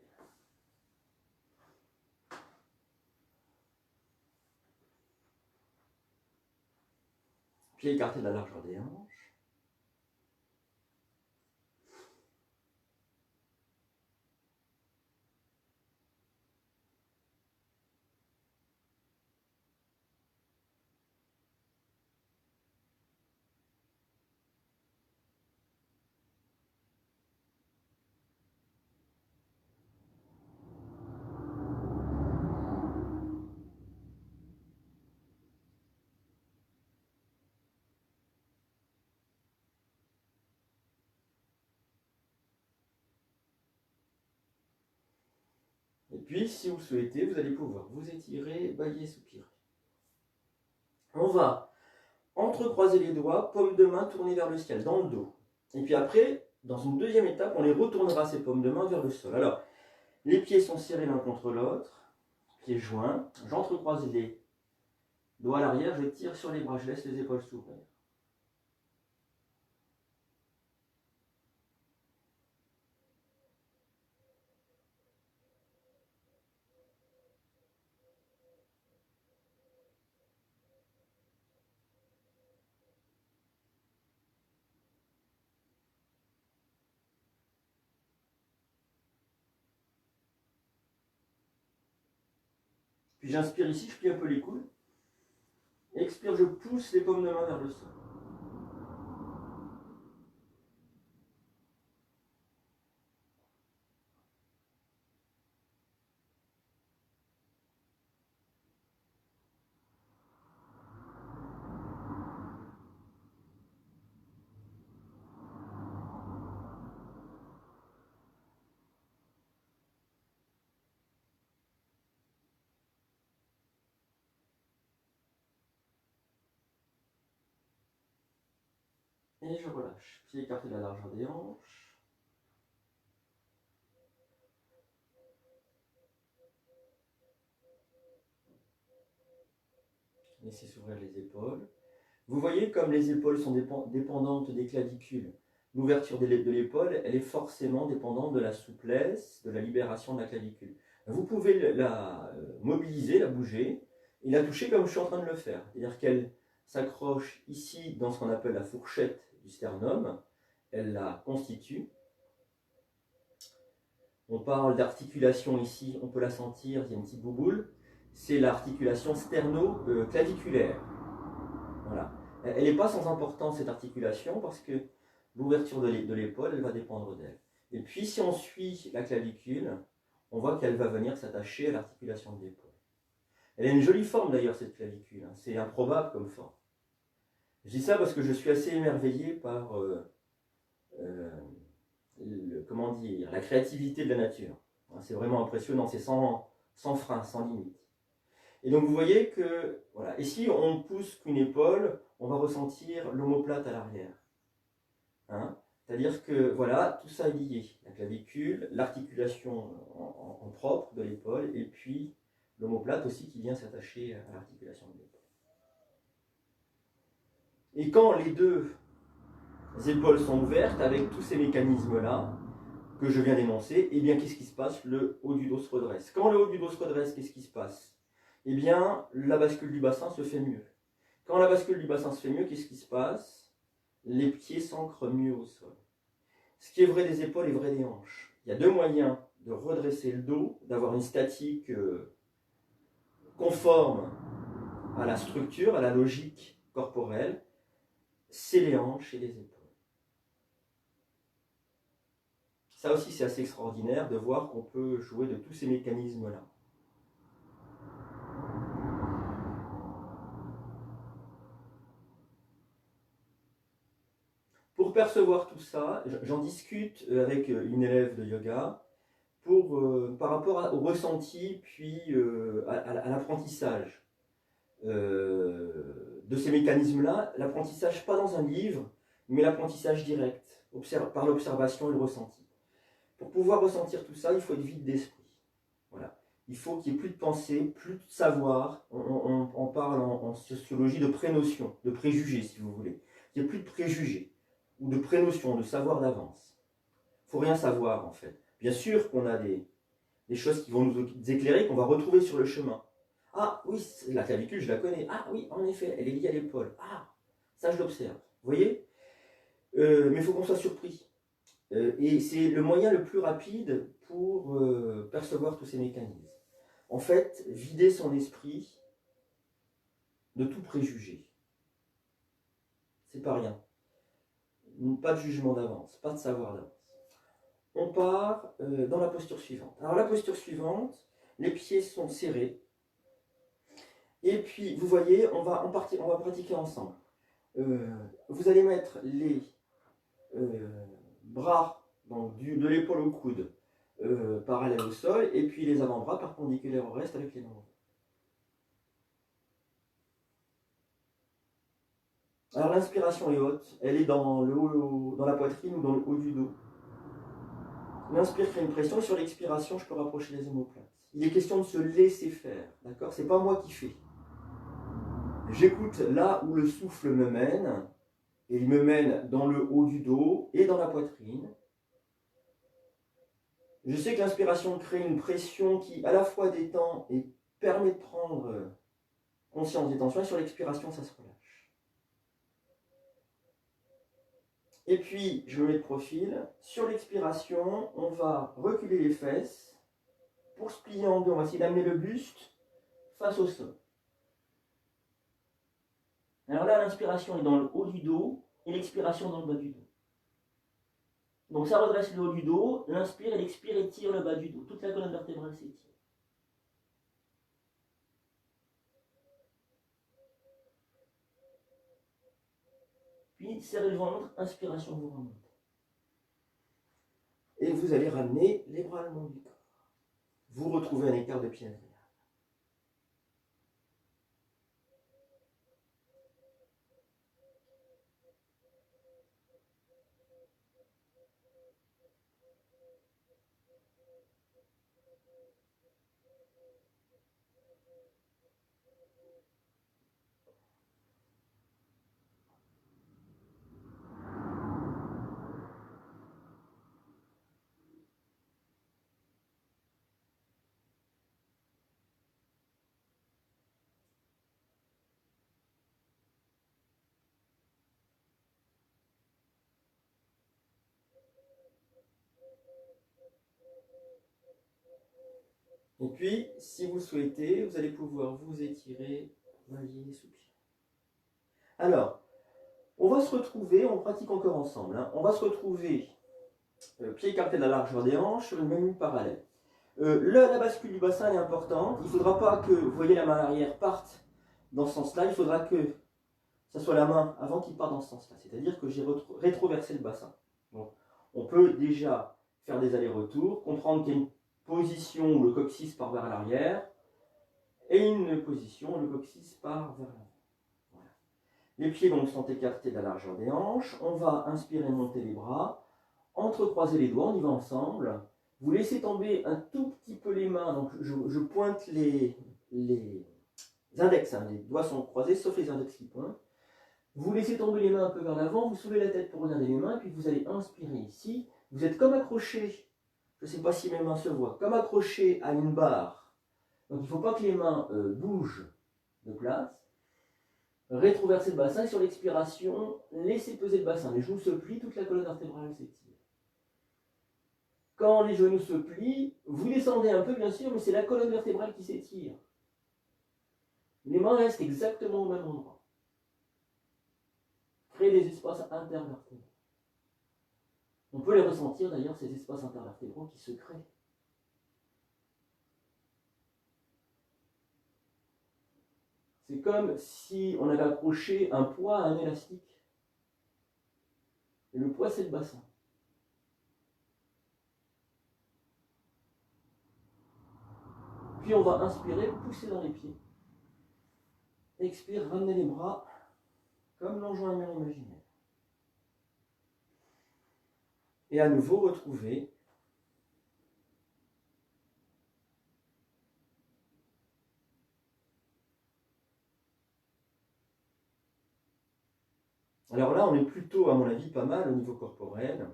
Pied écarté de la largeur des hanches. Et puis, si vous le souhaitez, vous allez pouvoir vous étirer, bâiller, soupirer. On va entrecroiser les doigts, paume de main tournée vers le ciel, dans le dos. Et puis après, dans une deuxième étape, on les retournera, ces paumes de main, vers le sol. Alors, les pieds sont serrés l'un contre l'autre, pieds joints. J'entrecroise les doigts à l'arrière, je tire sur les bras, je laisse les épaules s'ouvrir. Puis j'inspire ici, je plie un peu les coudes. Expire, je pousse les paumes de main vers le sol. Et je relâche. Pied écarté de la largeur des hanches. Laissez s'ouvrir les épaules. Vous voyez comme les épaules sont dépendantes des clavicules. L'ouverture de l'épaule, elle est forcément dépendante de la souplesse, de la libération de la clavicule. Vous pouvez la mobiliser, la bouger, et la toucher comme je suis en train de le faire. C'est-à-dire qu'elle s'accroche ici dans ce qu'on appelle la fourchette du sternum. Elle la constitue. On parle d'articulation ici, on peut la sentir, il y a une petite bouboule. C'est l'articulation sterno-claviculaire. Voilà. Elle n'est pas sans importance cette articulation parce que l'ouverture de l'épaule, elle va dépendre d'elle. Et puis si on suit la clavicule, on voit qu'elle va venir s'attacher à l'articulation de l'épaule. Elle a une jolie forme d'ailleurs cette clavicule, hein. C'est improbable comme forme. Je dis ça parce que je suis assez émerveillé par comment dire, la créativité de la nature. C'est vraiment impressionnant, c'est sans frein, sans limite. Et donc vous voyez que, voilà, et si on pousse qu'une épaule, on va ressentir l'omoplate à l'arrière. Hein? C'est-à-dire que, voilà, tout ça est lié. La clavicule, l'articulation en propre de l'épaule, et puis l'omoplate aussi qui vient s'attacher à l'articulation de l'épaule. Et quand les deux épaules sont ouvertes, avec tous ces mécanismes-là, que je viens d'énoncer, eh bien, qu'est-ce qui se passe? Le haut du dos se redresse. Quand le haut du dos se redresse, qu'est-ce qui se passe? Eh bien, la bascule du bassin se fait mieux. Quand la bascule du bassin se fait mieux, qu'est-ce qui se passe? Les pieds s'ancrent mieux au sol. Ce qui est vrai des épaules est vrai des hanches. Il y a deux moyens de redresser le dos, d'avoir une statique conforme à la structure, à la logique corporelle, c'est les hanches et les épaules. Ça aussi, c'est assez extraordinaire de voir qu'on peut jouer de tous ces mécanismes-là. Pour percevoir tout ça, j'en discute avec une élève de yoga par rapport au ressenti, puis à l'apprentissage de ces mécanismes-là. L'apprentissage pas dans un livre, mais l'apprentissage direct, par l'observation et le ressenti. Pour pouvoir ressentir tout ça, il faut être vide d'esprit. Voilà. Il faut qu'il n'y ait plus de pensée, plus de savoir. On parle en sociologie de prénotion, de préjugés, si vous voulez. Il n'y a plus de préjugés ou de prénotion, de savoir d'avance. Il ne faut rien savoir, en fait. Bien sûr qu'on a des choses qui vont nous éclairer, qu'on va retrouver sur le chemin. Ah oui, la clavicule, je la connais. Ah oui, en effet, elle est liée à l'épaule. Ah, ça, je l'observe. Vous voyez? Mais il faut qu'on soit surpris. Et c'est le moyen le plus rapide pour percevoir tous ces mécanismes. En fait, vider son esprit de tout préjugé. C'est pas rien. Pas de jugement d'avance, pas de savoir d'avance. On part dans la posture suivante. Alors la posture suivante, les pieds sont serrés. Et puis, vous voyez, on va pratiquer ensemble. Vous allez mettre les bras donc de l'épaule au coude parallèles au sol, et puis les avant-bras perpendiculaires au reste avec les mains ouvertes. Alors l'inspiration est haute, elle est dans la poitrine ou dans le haut du dos. L'inspire crée une pression, et sur l'expiration, je peux rapprocher les omoplates. Il est question de se laisser faire, d'accord? C'est pas moi qui fais. J'écoute là où le souffle me mène, et il me mène dans le haut du dos et dans la poitrine. Je sais que l'inspiration crée une pression qui à la fois détend et permet de prendre conscience des tensions, et sur l'expiration, ça se relâche. Et puis, je me mets de profil. Sur l'expiration, on va reculer les fesses. Pour se plier en deux, on va essayer d'amener le buste face au sol. Alors là, l'inspiration est dans le haut du dos et l'expiration dans le bas du dos. Donc ça redresse le haut du dos, l'inspire et l'expire étire le bas du dos. Toute la colonne vertébrale s'étire. Puis serrez le ventre, inspiration, vous remontez. Et vous allez ramener les bras le long du corps. Vous retrouvez un écart de pied agréable. Et puis, si vous souhaitez, vous allez pouvoir vous étirer, varier, soupir. Alors, on va se retrouver, on pratique encore ensemble, hein. On va se retrouver pieds écartés de la largeur des hanches sur une même ligne parallèle. La bascule du bassin est importante. Il ne faudra pas que, vous voyez, la main arrière parte dans ce sens-là. Il faudra que ça soit la main avant qu'il parte dans ce sens-là. C'est-à-dire que j'ai rétroversé le bassin. Donc, on peut déjà faire des allers-retours, comprendre qu'il y a une position où le coccyx part vers l'arrière et une position où le coccyx part vers l'avant. Voilà. Les pieds donc sont écartés de la largeur des hanches. On va inspirer, monter les bras, entrecroiser les doigts, on y va ensemble. Vous laissez tomber un tout petit peu les mains, donc je pointe les index, hein. Les doigts sont croisés sauf les index qui pointent. Vous laissez tomber les mains un peu vers l'avant, vous soulevez la tête pour regarder les mains, et puis vous allez inspirer ici. Vous êtes comme accroché je ne sais pas si mes mains se voient, comme accrochées à une barre. Donc il ne faut pas que les mains bougent de place. Rétroverser le bassin et sur l'expiration, laissez peser le bassin. Les genoux se plient, toute la colonne vertébrale s'étire. Quand les genoux se plient, vous descendez un peu bien sûr, mais c'est la colonne vertébrale qui s'étire. Les mains restent exactement au même endroit. Créez des espaces intervertébraux. On peut les ressentir d'ailleurs, ces espaces intervertébraux qui se créent. C'est comme si on avait accroché un poids à un élastique. Et le poids, c'est le bassin. Puis on va inspirer, pousser dans les pieds. Expire, ramenez les bras comme longeant un mur imaginaire. Et à nouveau, retrouver alors là, on est plutôt, à mon avis, pas mal au niveau corporel.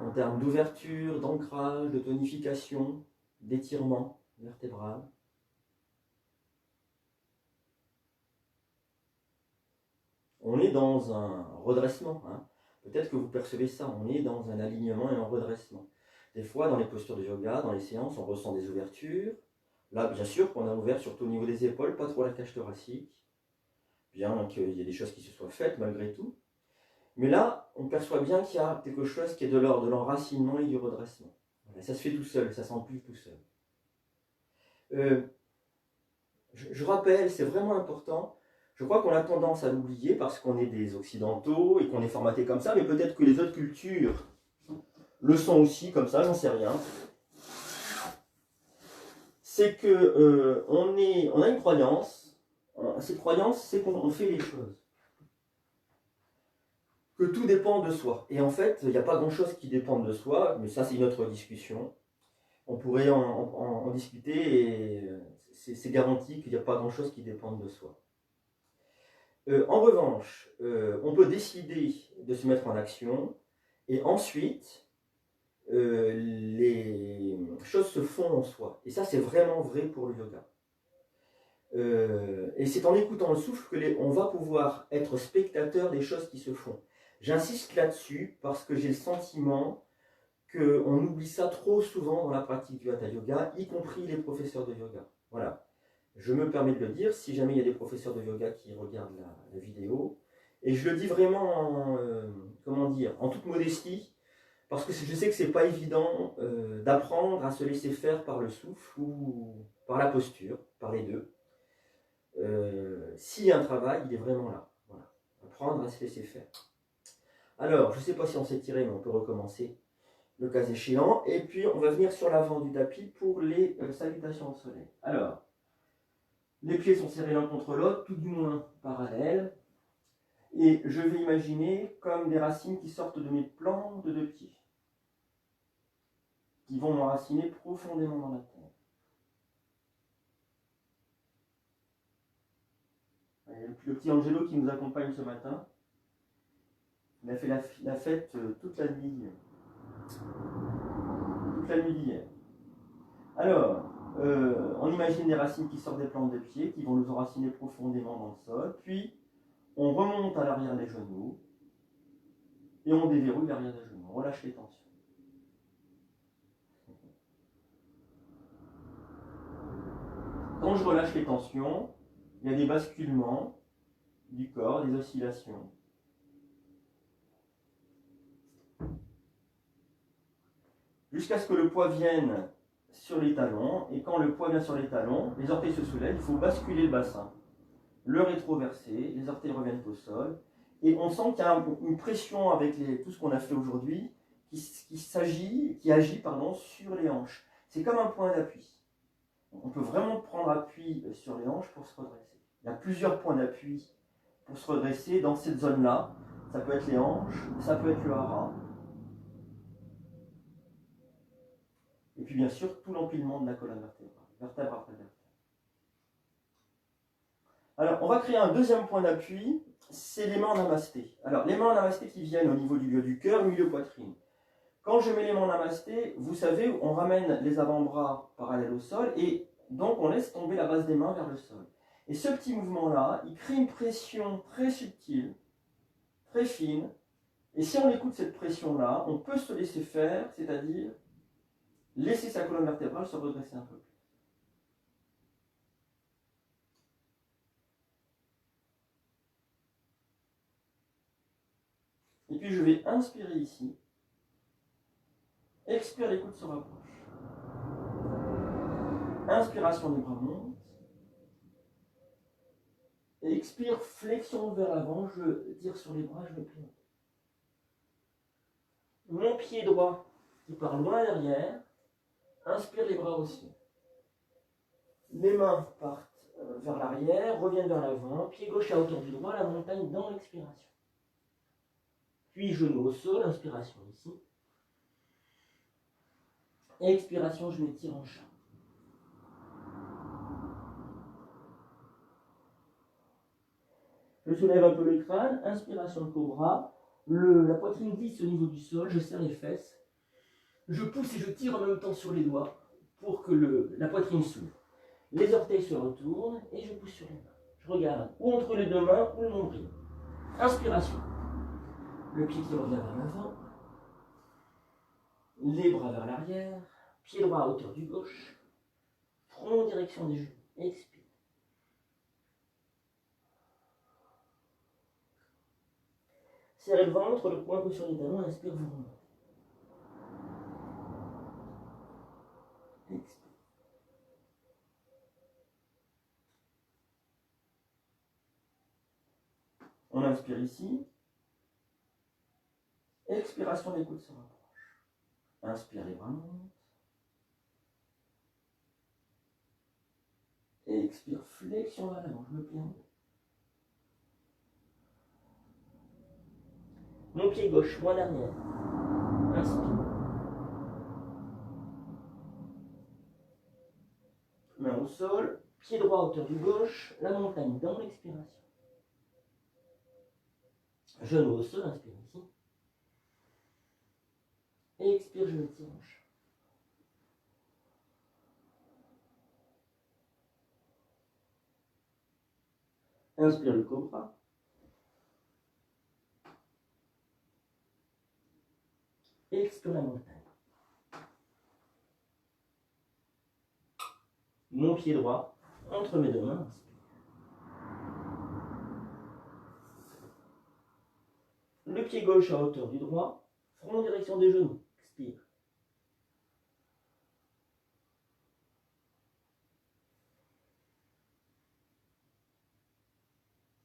En termes d'ouverture, d'ancrage, de tonification, d'étirement vertébral. On est dans un redressement. Hein. Peut-être que vous percevez ça, on est dans un alignement et un redressement. Des fois, dans les postures de yoga, dans les séances, on ressent des ouvertures. Là, bien sûr, qu'on a ouvert surtout au niveau des épaules, pas trop la cage thoracique. Bien qu'il y ait des choses qui se soient faites malgré tout. Mais là, on perçoit bien qu'il y a quelque chose qui est de l'ordre de l'enracinement et du redressement. Voilà, ça se fait tout seul, ça s'empile tout seul. Je rappelle, c'est vraiment important. Je crois qu'on a tendance à l'oublier parce qu'on est des occidentaux et qu'on est formaté comme ça, mais peut-être que les autres cultures le sont aussi comme ça, j'en sais rien. C'est que on a une croyance. Cette croyance, c'est qu'on fait les choses. Que tout dépend de soi. Et en fait, il n'y a pas grand-chose qui dépend de soi, mais ça, c'est une autre discussion. On pourrait en discuter et c'est garanti qu'il n'y a pas grand-chose qui dépend de soi. En revanche, on peut décider de se mettre en action et ensuite, les choses se font en soi. Et ça, c'est vraiment vrai pour le yoga. Et c'est en écoutant le souffle qu'on va pouvoir être spectateur des choses qui se font. J'insiste là-dessus parce que j'ai le sentiment qu'on oublie ça trop souvent dans la pratique du Hatha Yoga, y compris les professeurs de yoga. Voilà. Je me permets de le dire, si jamais il y a des professeurs de yoga qui regardent la vidéo, et je le dis vraiment en toute modestie, parce que je sais que c'est pas évident d'apprendre à se laisser faire par le souffle ou par la posture, par les deux. S'il y a un travail, il est vraiment là. Voilà. Apprendre à se laisser faire. Alors, je ne sais pas si on s'est tiré, mais on peut recommencer le cas échéant. Et puis, on va venir sur l'avant du tapis pour les salutations au soleil. Alors, les pieds sont serrés l'un contre l'autre, tout du moins parallèles. Et je vais imaginer comme des racines qui sortent de mes plantes de deux pieds, qui vont m'enraciner profondément dans la terre. Le petit Angelo qui nous accompagne ce matin, il a fait la fête toute la nuit d'hier. Alors, on imagine des racines qui sortent des plantes de pied, qui vont nous enraciner profondément dans le sol, puis on remonte à l'arrière des genoux, et on déverrouille l'arrière des genoux, on relâche les tensions. Quand je relâche les tensions, il y a des basculements du corps, des oscillations. Jusqu'à ce que le poids vienne sur les talons, et quand le poids vient sur les talons, les orteils se soulèvent, il faut basculer le bassin, le rétroverser, les orteils reviennent au sol, et on sent qu'il y a une pression avec tout ce qu'on a fait aujourd'hui qui agit sur les hanches. C'est comme un point d'appui. On peut vraiment prendre appui sur les hanches pour se redresser. Il y a plusieurs points d'appui pour se redresser dans cette zone-là. Ça peut être les hanches, ça peut être le hara. Et puis bien sûr, tout l'empilement de la colonne vertébrale, vertèbre après vertèbre. Alors, on va créer un deuxième point d'appui, c'est les mains en namasté. Alors, les mains en namasté qui viennent au niveau du lieu du cœur, milieu poitrine. Quand je mets les mains en namasté, vous savez, on ramène les avant-bras parallèles au sol et donc on laisse tomber la base des mains vers le sol. Et ce petit mouvement-là, il crée une pression très subtile, très fine. Et si on écoute cette pression-là, on peut se laisser faire, c'est-à-dire laisser sa colonne vertébrale se redresser un peu plus. Et puis je vais inspirer ici. Expire, les coudes se rapprochent. Inspiration, les bras montent. Et expire, flexion vers l'avant, je tire sur les bras, je me plie. Mon pied droit qui part loin derrière. Inspire, les bras au ciel. Les mains partent vers l'arrière, reviennent vers l'avant. Pied gauche à hauteur du droit, la montagne dans l'expiration. Puis genou au sol, inspiration ici. Expiration, je m'étire en chat. Je soulève un peu le crâne, inspiration de cobra. La poitrine glisse au niveau du sol, je serre les fesses. Je pousse et je tire en même temps sur les doigts pour que la poitrine s'ouvre. Les orteils se retournent et je pousse sur les mains. Je regarde ou entre les deux mains ou le nombril. Inspiration. Le pied qui revient vers l'avant. Les bras vers l'arrière. Pied droit à hauteur du gauche. Front en direction des genoux. Expire. Serrez le ventre, le poing sur les talons. Inspire, vous remontez. Expire. On inspire ici. Expiration, les coudes se rapprochent. Inspire, les bras montent. Et expire, flexion vers l'avant, je me plie en deux. Mon pied gauche, moins dernière. Inspire. Main au sol, pied droit à hauteur du gauche, la montagne dans l'expiration. Genou au sol, inspire ici. Et expire, je me tire en chat. Inspire le cobra. Expire la montagne. Mon pied droit entre mes deux mains. Inspire. Le pied gauche à hauteur du droit, front en direction des genoux. Expire.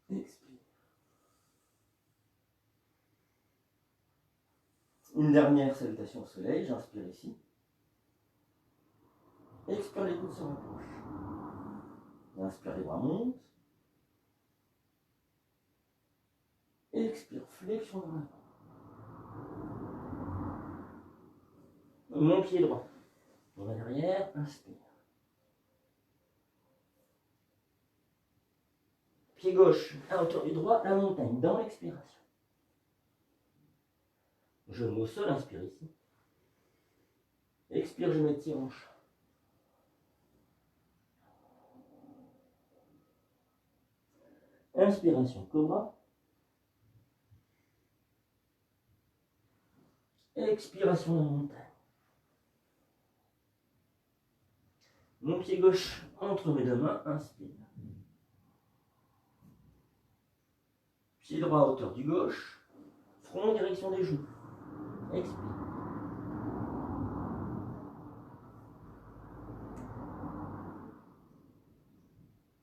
Expire. Une dernière salutation au soleil, j'inspire ici. Expire, les coudes se rapprochent. Inspire, les bras montent. Expire, flexion vers l'avant. Mon pied droit. On va derrière, inspire. Pied gauche à hauteur du droit, la montagne dans l'expiration. Genou au sol, inspire ici. Expire, je m'étire en chat. Inspiration, cobra. Expiration, la montagne. Mon pied gauche entre mes deux mains, inspire. Pied droit à hauteur du gauche, front en direction des genoux. Expire.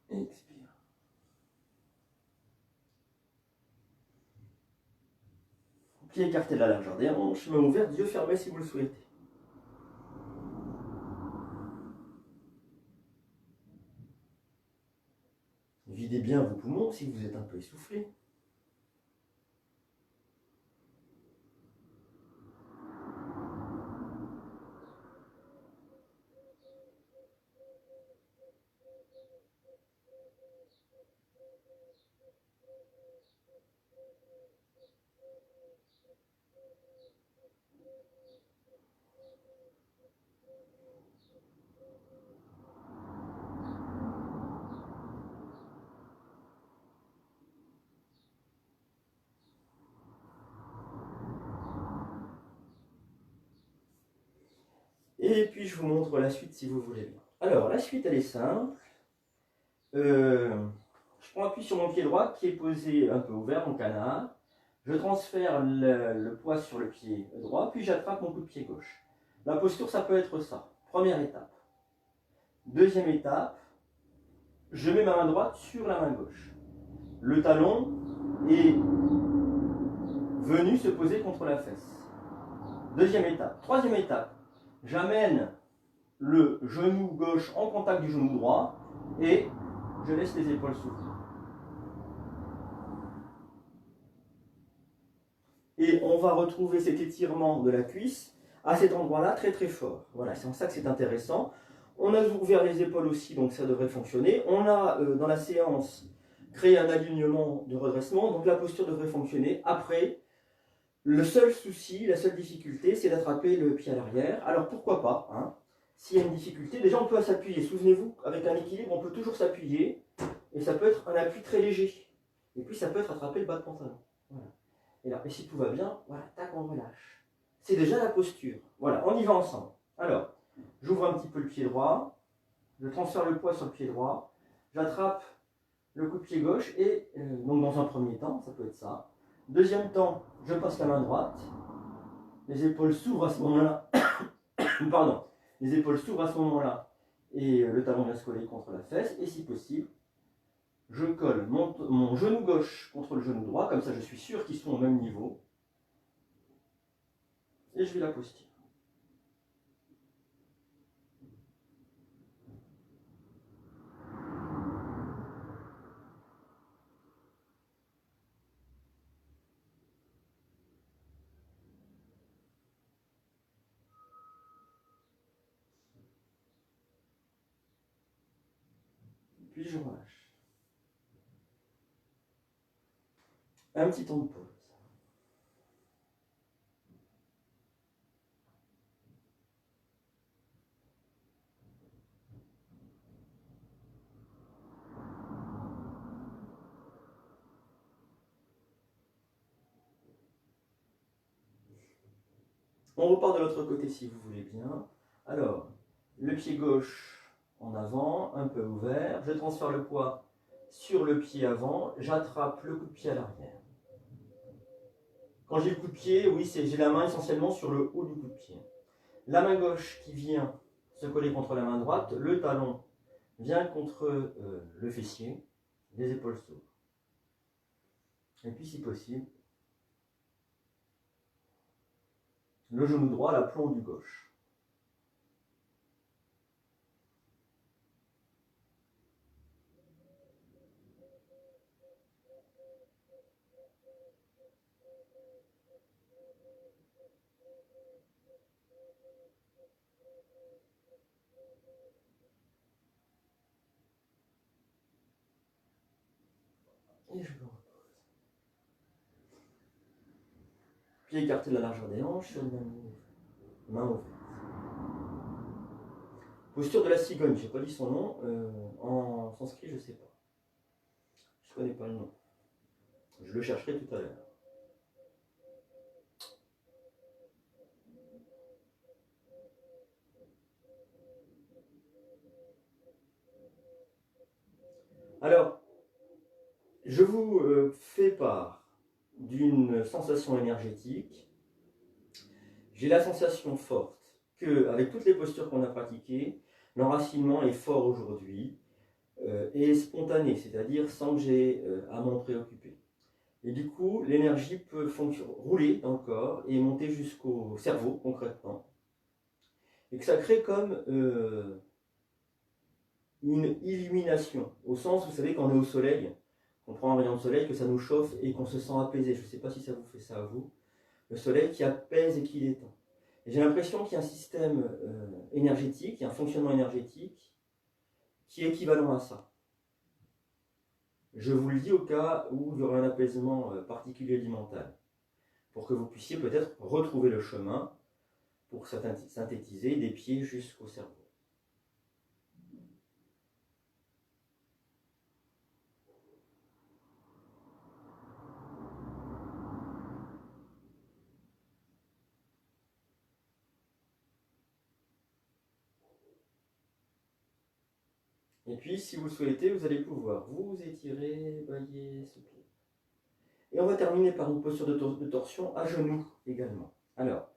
Expire. Pied écarté de la largeur des hanches, main ouverte, yeux fermés si vous le souhaitez. Videz bien vos poumons si vous êtes un peu essoufflé. Et puis je vous montre la suite si vous voulez bien. Alors la suite elle est simple. Je prends appui sur mon pied droit qui est posé un peu ouvert, mon canard. Je transfère le poids sur le pied droit, puis j'attrape mon coup de pied gauche. La posture, ça peut être ça. Première étape. Deuxième étape, je mets ma main droite sur la main gauche. Le talon est venu se poser contre la fesse. Deuxième étape. Troisième étape, j'amène le genou gauche en contact du genou droit et je laisse les épaules s'ouvrir. Et on va retrouver cet étirement de la cuisse à cet endroit-là très très fort. Voilà, c'est en ça que c'est intéressant. On a ouvert les épaules aussi, donc ça devrait fonctionner. On a, dans la séance, créé un alignement de redressement, donc la posture devrait fonctionner. Après, le seul souci, la seule difficulté, c'est d'attraper le pied à l'arrière. Alors pourquoi pas, hein, s'il y a une difficulté, déjà on peut s'appuyer. Souvenez-vous, avec un équilibre, on peut toujours s'appuyer, et ça peut être un appui très léger. Et puis ça peut être attraper le bas de pantalon. Voilà. Et là, et si tout va bien, voilà, tac, on relâche. C'est déjà la posture. Voilà, on y va ensemble. Alors, j'ouvre un petit peu le pied droit, je transfère le poids sur le pied droit, j'attrape le coup de pied gauche, et donc dans un premier temps, ça peut être ça. Deuxième temps, je passe la main droite, les épaules s'ouvrent à ce moment-là, pardon, les épaules s'ouvrent à ce moment-là, et le talon vient se coller contre la fesse, et si possible, je colle mon genou gauche contre le genou droit, comme ça je suis sûr qu'ils sont au même niveau. Et je vais la posture. Puis je relâche. Un petit temps de pause. On repart de l'autre côté si vous voulez bien. Alors, le pied gauche en avant, un peu ouvert. Je transfère le poids sur le pied avant. J'attrape le coup de pied à l'arrière. Quand j'ai le coup de pied, oui, j'ai la main essentiellement sur le haut du coup de pied. La main gauche qui vient se coller contre la main droite. Le talon vient contre le fessier. Les épaules s'ouvrent. Et puis si possible, le genou droit à l'aplomb du gauche. Et je me repose. Pied écarté de la largeur des hanches, sur une main ouverte. Posture de la cigogne, je n'ai pas dit son nom. En sanskrit, je ne sais pas. Je ne connais pas le nom. Je le chercherai tout à l'heure. Alors, je vous fais part d'une sensation énergétique. J'ai la sensation forte qu'avec toutes les postures qu'on a pratiquées, l'enracinement est fort aujourd'hui et spontané, c'est-à-dire sans que j'ai à m'en préoccuper. Et du coup, l'énergie peut rouler dans le corps et monter jusqu'au cerveau, concrètement. Et que ça crée comme une illumination, au sens, vous savez, quand on est au soleil, on prend un rayon de soleil, que ça nous chauffe et qu'on se sent apaisé. Je ne sais pas si ça vous fait ça à vous. Le soleil qui apaise et qui détend. Et j'ai l'impression qu'il y a un système énergétique, il y a un fonctionnement énergétique qui est équivalent à ça. Je vous le dis au cas où il y aurait un apaisement particulier du mental, pour que vous puissiez peut-être retrouver le chemin pour synthétiser des pieds jusqu'au cerveau. Et puis, si vous le souhaitez, vous allez pouvoir vous étirer, bailler ce pied. Et on va terminer par une posture de torsion à genoux également. Alors,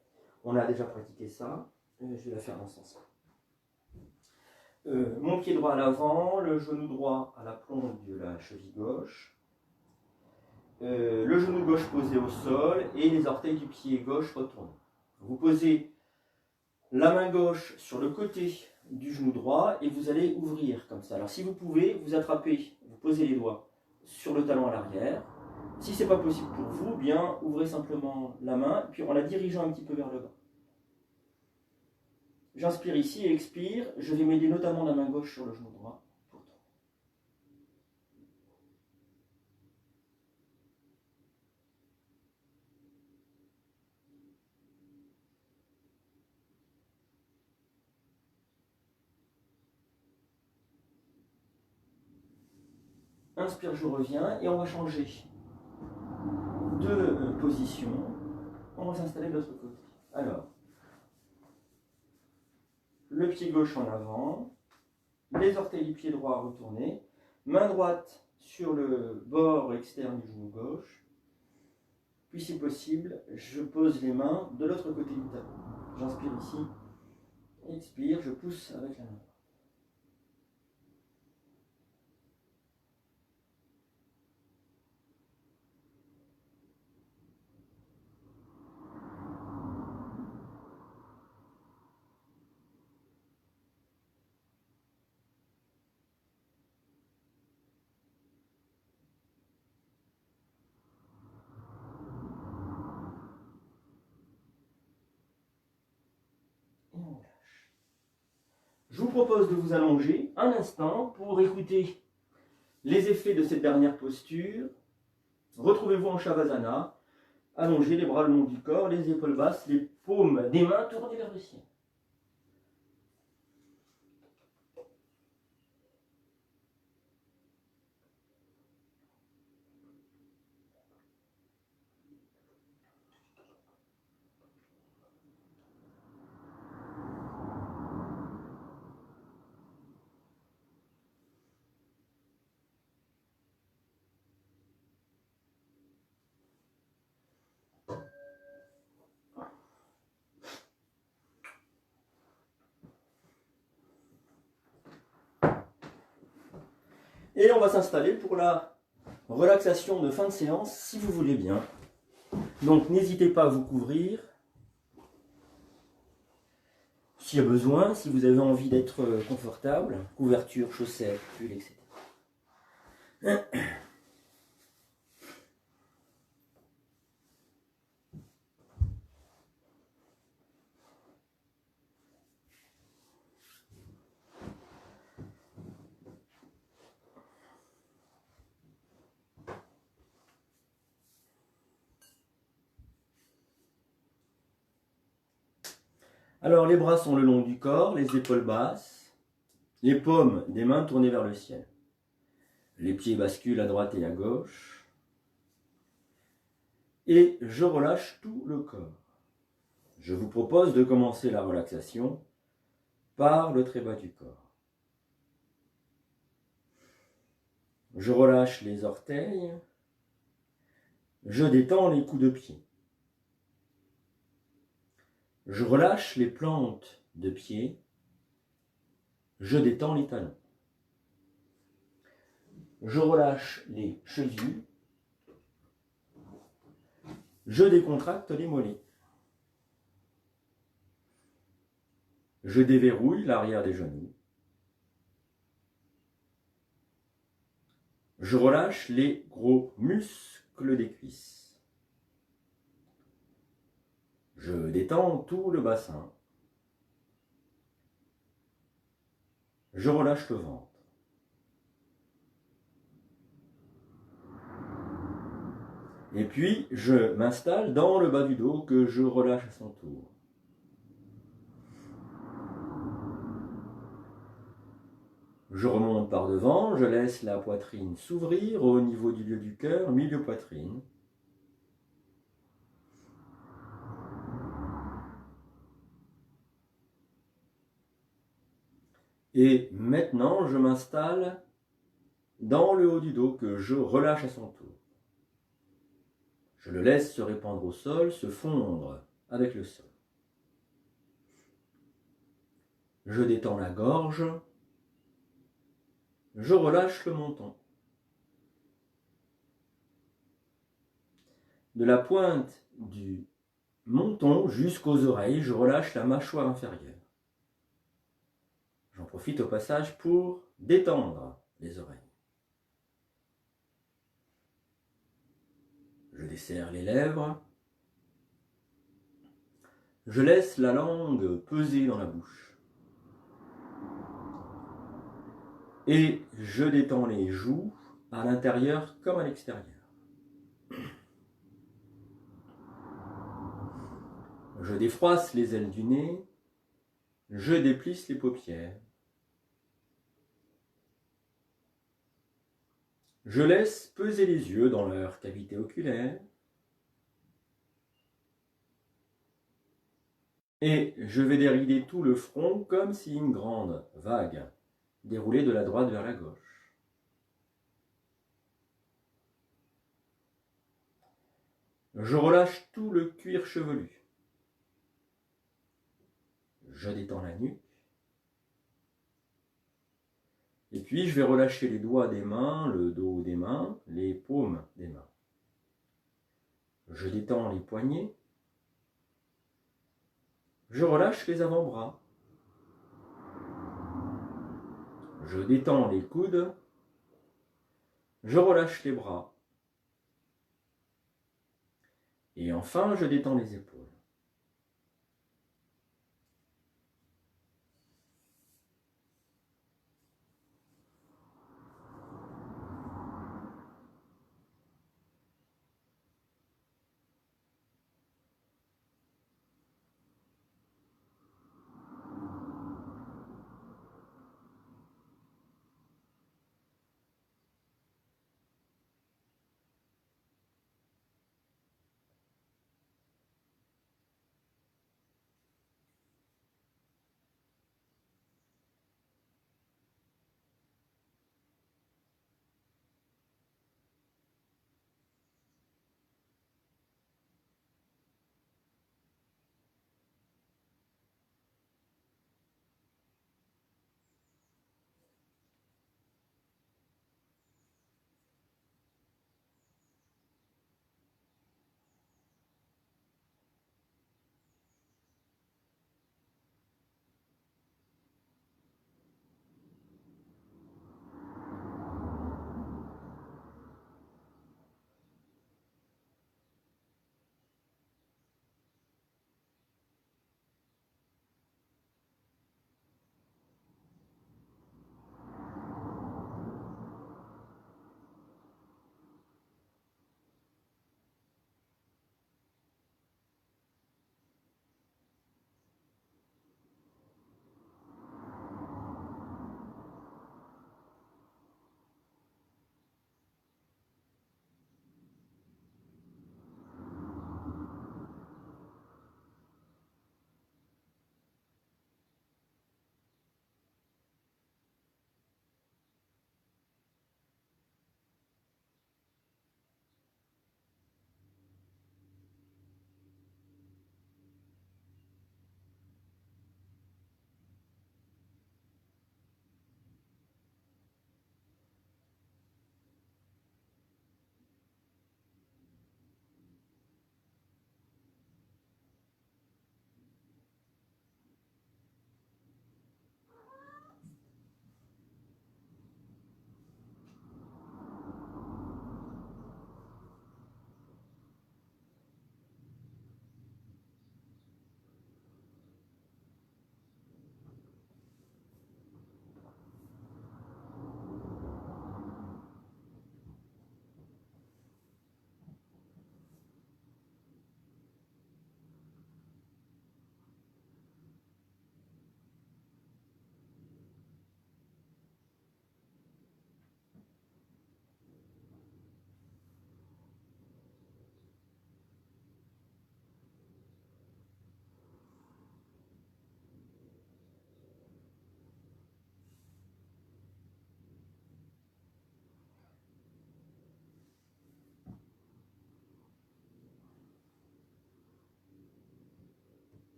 on a déjà pratiqué ça. Je vais la faire dans ce sens-là. Mon pied droit à l'avant, le genou droit à la plombe de la cheville gauche. Le genou gauche posé au sol et les orteils du pied gauche retournés. Vous posez la main gauche sur le côté du genou droit et vous allez ouvrir comme ça. Alors si vous pouvez, vous attrapez, vous posez les doigts sur le talon à l'arrière. Si ce n'est pas possible pour vous, bien ouvrez simplement la main puis en la dirigeant un petit peu vers le bas. J'inspire ici et expire. Je vais m'aider notamment la main gauche sur le genou droit. Inspire, je reviens et on va changer de position. On va s'installer de l'autre côté. Alors, le pied gauche en avant, les orteils du pied droit retournés, main droite sur le bord externe du genou gauche. Puis si possible, je pose les mains de l'autre côté du talon. J'inspire ici, expire, je pousse avec la main. Et on lâche. Je vous propose de vous allonger un instant pour écouter les effets de cette dernière posture. Retrouvez-vous en Shavasana. Allongez les bras le long du corps, les épaules basses, les paumes des mains tournées vers le ciel. Et on va s'installer pour la relaxation de fin de séance, si vous voulez bien. Donc n'hésitez pas à vous couvrir. S'il y a besoin, si vous avez envie d'être confortable, couverture, chaussettes, pull, etc. Alors les bras sont le long du corps, les épaules basses, les paumes des mains tournées vers le ciel. Les pieds basculent à droite et à gauche. Et je relâche tout le corps. Je vous propose de commencer la relaxation par le très bas du corps. Je relâche les orteils. Je détends les coups de pied. Je relâche les plantes de pied. Je détends les talons. Je relâche les chevilles. Je décontracte les mollets. Je déverrouille l'arrière des genoux. Je relâche les gros muscles des cuisses. Je détends tout le bassin. Je relâche le ventre. Et puis, je m'installe dans le bas du dos que je relâche à son tour. Je remonte par devant, je laisse la poitrine s'ouvrir au niveau du lieu du cœur, milieu poitrine. Et maintenant, je m'installe dans le haut du dos que je relâche à son tour. Je le laisse se répandre au sol, se fondre avec le sol. Je détends la gorge. Je relâche le menton. De la pointe du menton jusqu'aux oreilles, je relâche la mâchoire inférieure. J'en profite au passage pour détendre les oreilles. Je desserre les lèvres. Je laisse la langue peser dans la bouche. Et je détends les joues à l'intérieur comme à l'extérieur. Je défroisse les ailes du nez. Je déplisse les paupières. Je laisse peser les yeux dans leur cavité oculaire. Et je vais dérider tout le front comme si une grande vague déroulait de la droite vers la gauche. Je relâche tout le cuir chevelu. Je détends la nuque. Et puis je vais relâcher les doigts des mains, le dos des mains, les paumes des mains. Je détends les poignets. Je relâche les avant-bras. Je détends les coudes. Je relâche les bras. Et enfin, je détends les épaules.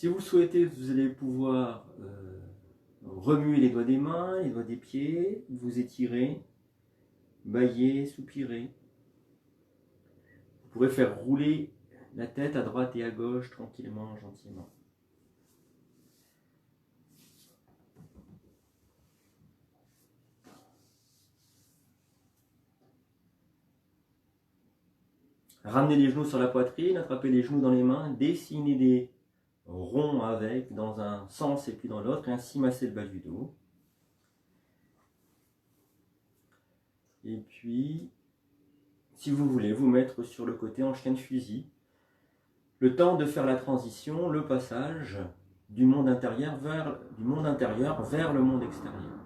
Si vous souhaitez, vous allez pouvoir remuer les doigts des mains, les doigts des pieds, vous étirer, bâiller, soupirer. Vous pourrez faire rouler la tête à droite et à gauche tranquillement, gentiment. Ramenez les genoux sur la poitrine, attrapez les genoux dans les mains, dessinez des ronds avec dans un sens et puis dans l'autre, et ainsi masser le bas du dos. Et puis, si vous voulez, vous mettre sur le côté en chien de fusil. Le temps de faire la transition, le passage du monde intérieur vers le monde extérieur.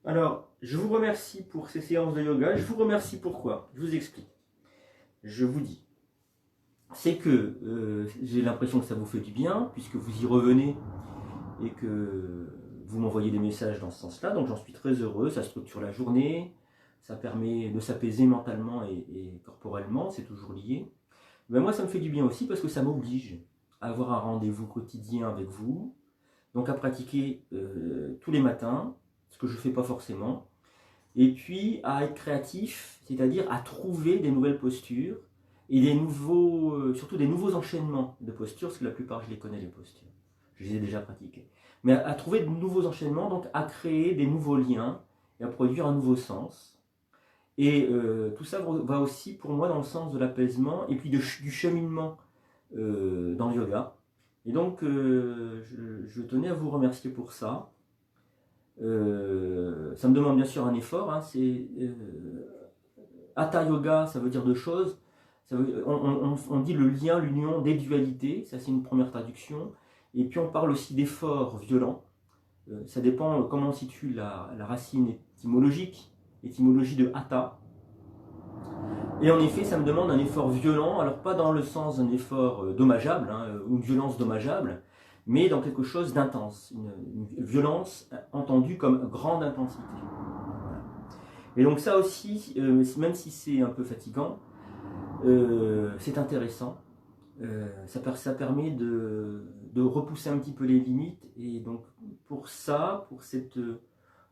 Alors, je vous remercie pour ces séances de yoga. Je vous remercie pourquoi? Je vous explique. Je vous dis. C'est que j'ai l'impression que ça vous fait du bien, puisque vous y revenez et que vous m'envoyez des messages dans ce sens-là. Donc j'en suis très heureux. Ça structure la journée. Ça permet de s'apaiser mentalement et corporellement. C'est toujours lié. Ben moi, ça me fait du bien aussi parce que ça m'oblige à avoir un rendez-vous quotidien avec vous. Donc à pratiquer tous les matins, ce que je ne fais pas forcément, et puis à être créatif, c'est-à-dire à trouver des nouvelles postures, et surtout des nouveaux enchaînements de postures, parce que la plupart je les connais les postures, je les ai déjà pratiquées, mais à trouver de nouveaux enchaînements, donc à créer des nouveaux liens, et à produire un nouveau sens, et tout ça va aussi pour moi dans le sens de l'apaisement, et puis du cheminement dans le yoga, et donc je tenais à vous remercier pour ça. Ça me demande bien sûr un effort, hein, c'est Hatha Yoga, ça veut dire deux choses. On dit le lien, l'union des dualités, ça c'est une première traduction. Et puis on parle aussi d'efforts violents. Ça dépend comment on situe la racine étymologie de Hatha. Et en effet, ça me demande un effort violent, alors pas dans le sens d'un effort dommageable, hein, ou une violence dommageable, mais dans quelque chose d'intense, une violence entendue comme grande intensité. Voilà. Et donc ça aussi, même si c'est un peu fatigant, c'est intéressant. Ça permet de repousser un petit peu les limites. Et donc pour cette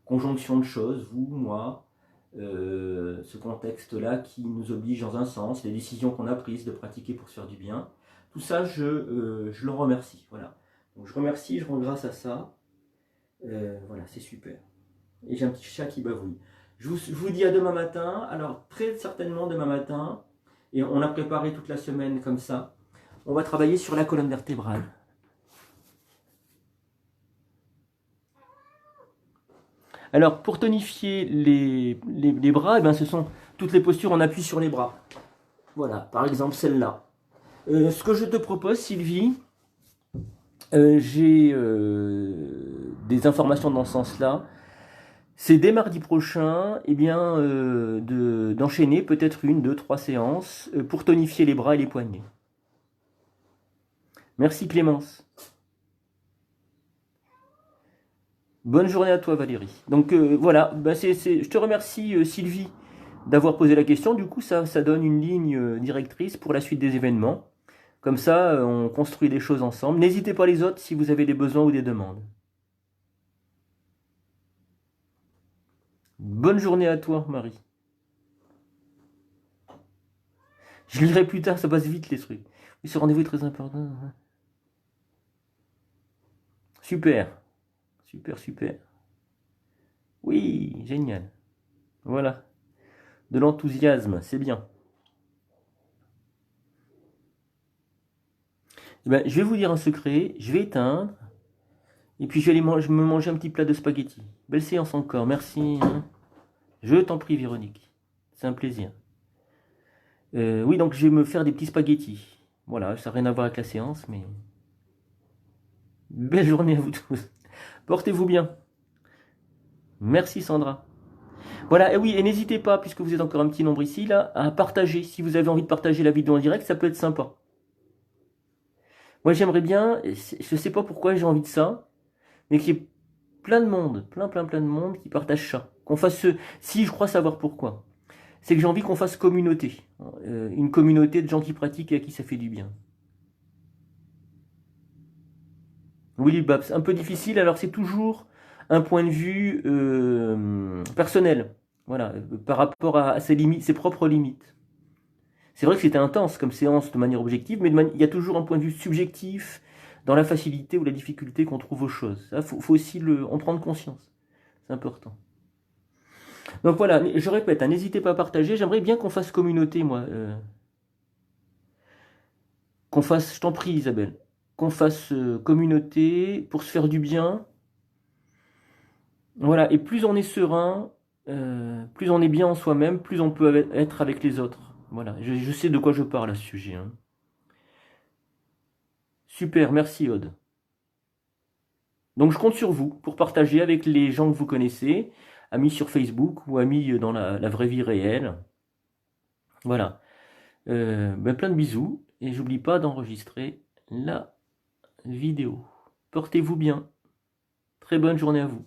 conjonction de choses, vous, moi, ce contexte-là qui nous oblige dans un sens, les décisions qu'on a prises de pratiquer pour se faire du bien, tout ça, je le remercie. Voilà. Donc je remercie, je rends grâce à ça. Voilà, c'est super. Et j'ai un petit chat qui bavouille. Je vous dis à demain matin. Alors très certainement demain matin, et on a préparé toute la semaine comme ça, on va travailler sur la colonne vertébrale. Alors pour tonifier les bras, eh bien, ce sont toutes les postures, on appuie sur les bras. Voilà, par exemple celle-là. Ce que je te propose, Sylvie, j'ai des informations dans ce sens-là. C'est dès mardi prochain, eh bien, d'enchaîner peut-être 1, 2, 3 séances pour tonifier les bras et les poignets. Merci Clémence. Bonne journée à toi Valérie. Donc voilà, je te remercie Sylvie d'avoir posé la question. Du coup, ça donne une ligne directrice pour la suite des événements. Comme ça, on construit des choses ensemble. N'hésitez pas les autres si vous avez des besoins ou des demandes. Bonne journée à toi, Marie. Je lirai plus tard, ça passe vite les trucs. Oui, ce rendez-vous est très important. Super. Super, super. Oui, génial. Voilà. De l'enthousiasme, c'est bien. Eh ben, je vais vous dire un secret, je vais éteindre, et puis je vais me manger un petit plat de spaghettis. Belle séance encore, merci. Je t'en prie Véronique, c'est un plaisir. Oui, donc je vais me faire des petits spaghettis. Voilà, ça n'a rien à voir avec la séance, mais... Belle journée à vous tous. Portez-vous bien. Merci Sandra. Voilà, et oui, et n'hésitez pas, puisque vous êtes encore un petit nombre ici, là, à partager. Si vous avez envie de partager la vidéo en direct, ça peut être sympa. Moi, j'aimerais bien, je sais pas pourquoi j'ai envie de ça, mais qu'il y ait plein de monde, plein de monde qui partage ça. Qu'on fasse... Si, je crois savoir pourquoi. C'est que j'ai envie qu'on fasse communauté. Une communauté de gens qui pratiquent et à qui ça fait du bien. Oui, Babs, un peu difficile, alors c'est toujours un point de vue personnel. Voilà, par rapport à ses limites, ses propres limites. C'est vrai que c'était intense comme séance de manière objective, mais il y a toujours un point de vue subjectif dans la facilité ou la difficulté qu'on trouve aux choses. Ça, faut aussi en prendre conscience. C'est important. Donc voilà, je répète, hein, n'hésitez pas à partager. J'aimerais bien qu'on fasse communauté, moi. Qu'on fasse, je t'en prie, Isabelle, qu'on fasse communauté pour se faire du bien. Voilà, et plus on est serein, plus on est bien en soi-même, plus on peut être avec les autres. Voilà, je sais de quoi je parle à ce sujet, hein. Super, merci Aude. Donc je compte sur vous pour partager avec les gens que vous connaissez, amis sur Facebook ou amis dans la vraie vie réelle. Voilà. Plein de bisous et j'oublie pas d'enregistrer la vidéo. Portez-vous bien. Très bonne journée à vous.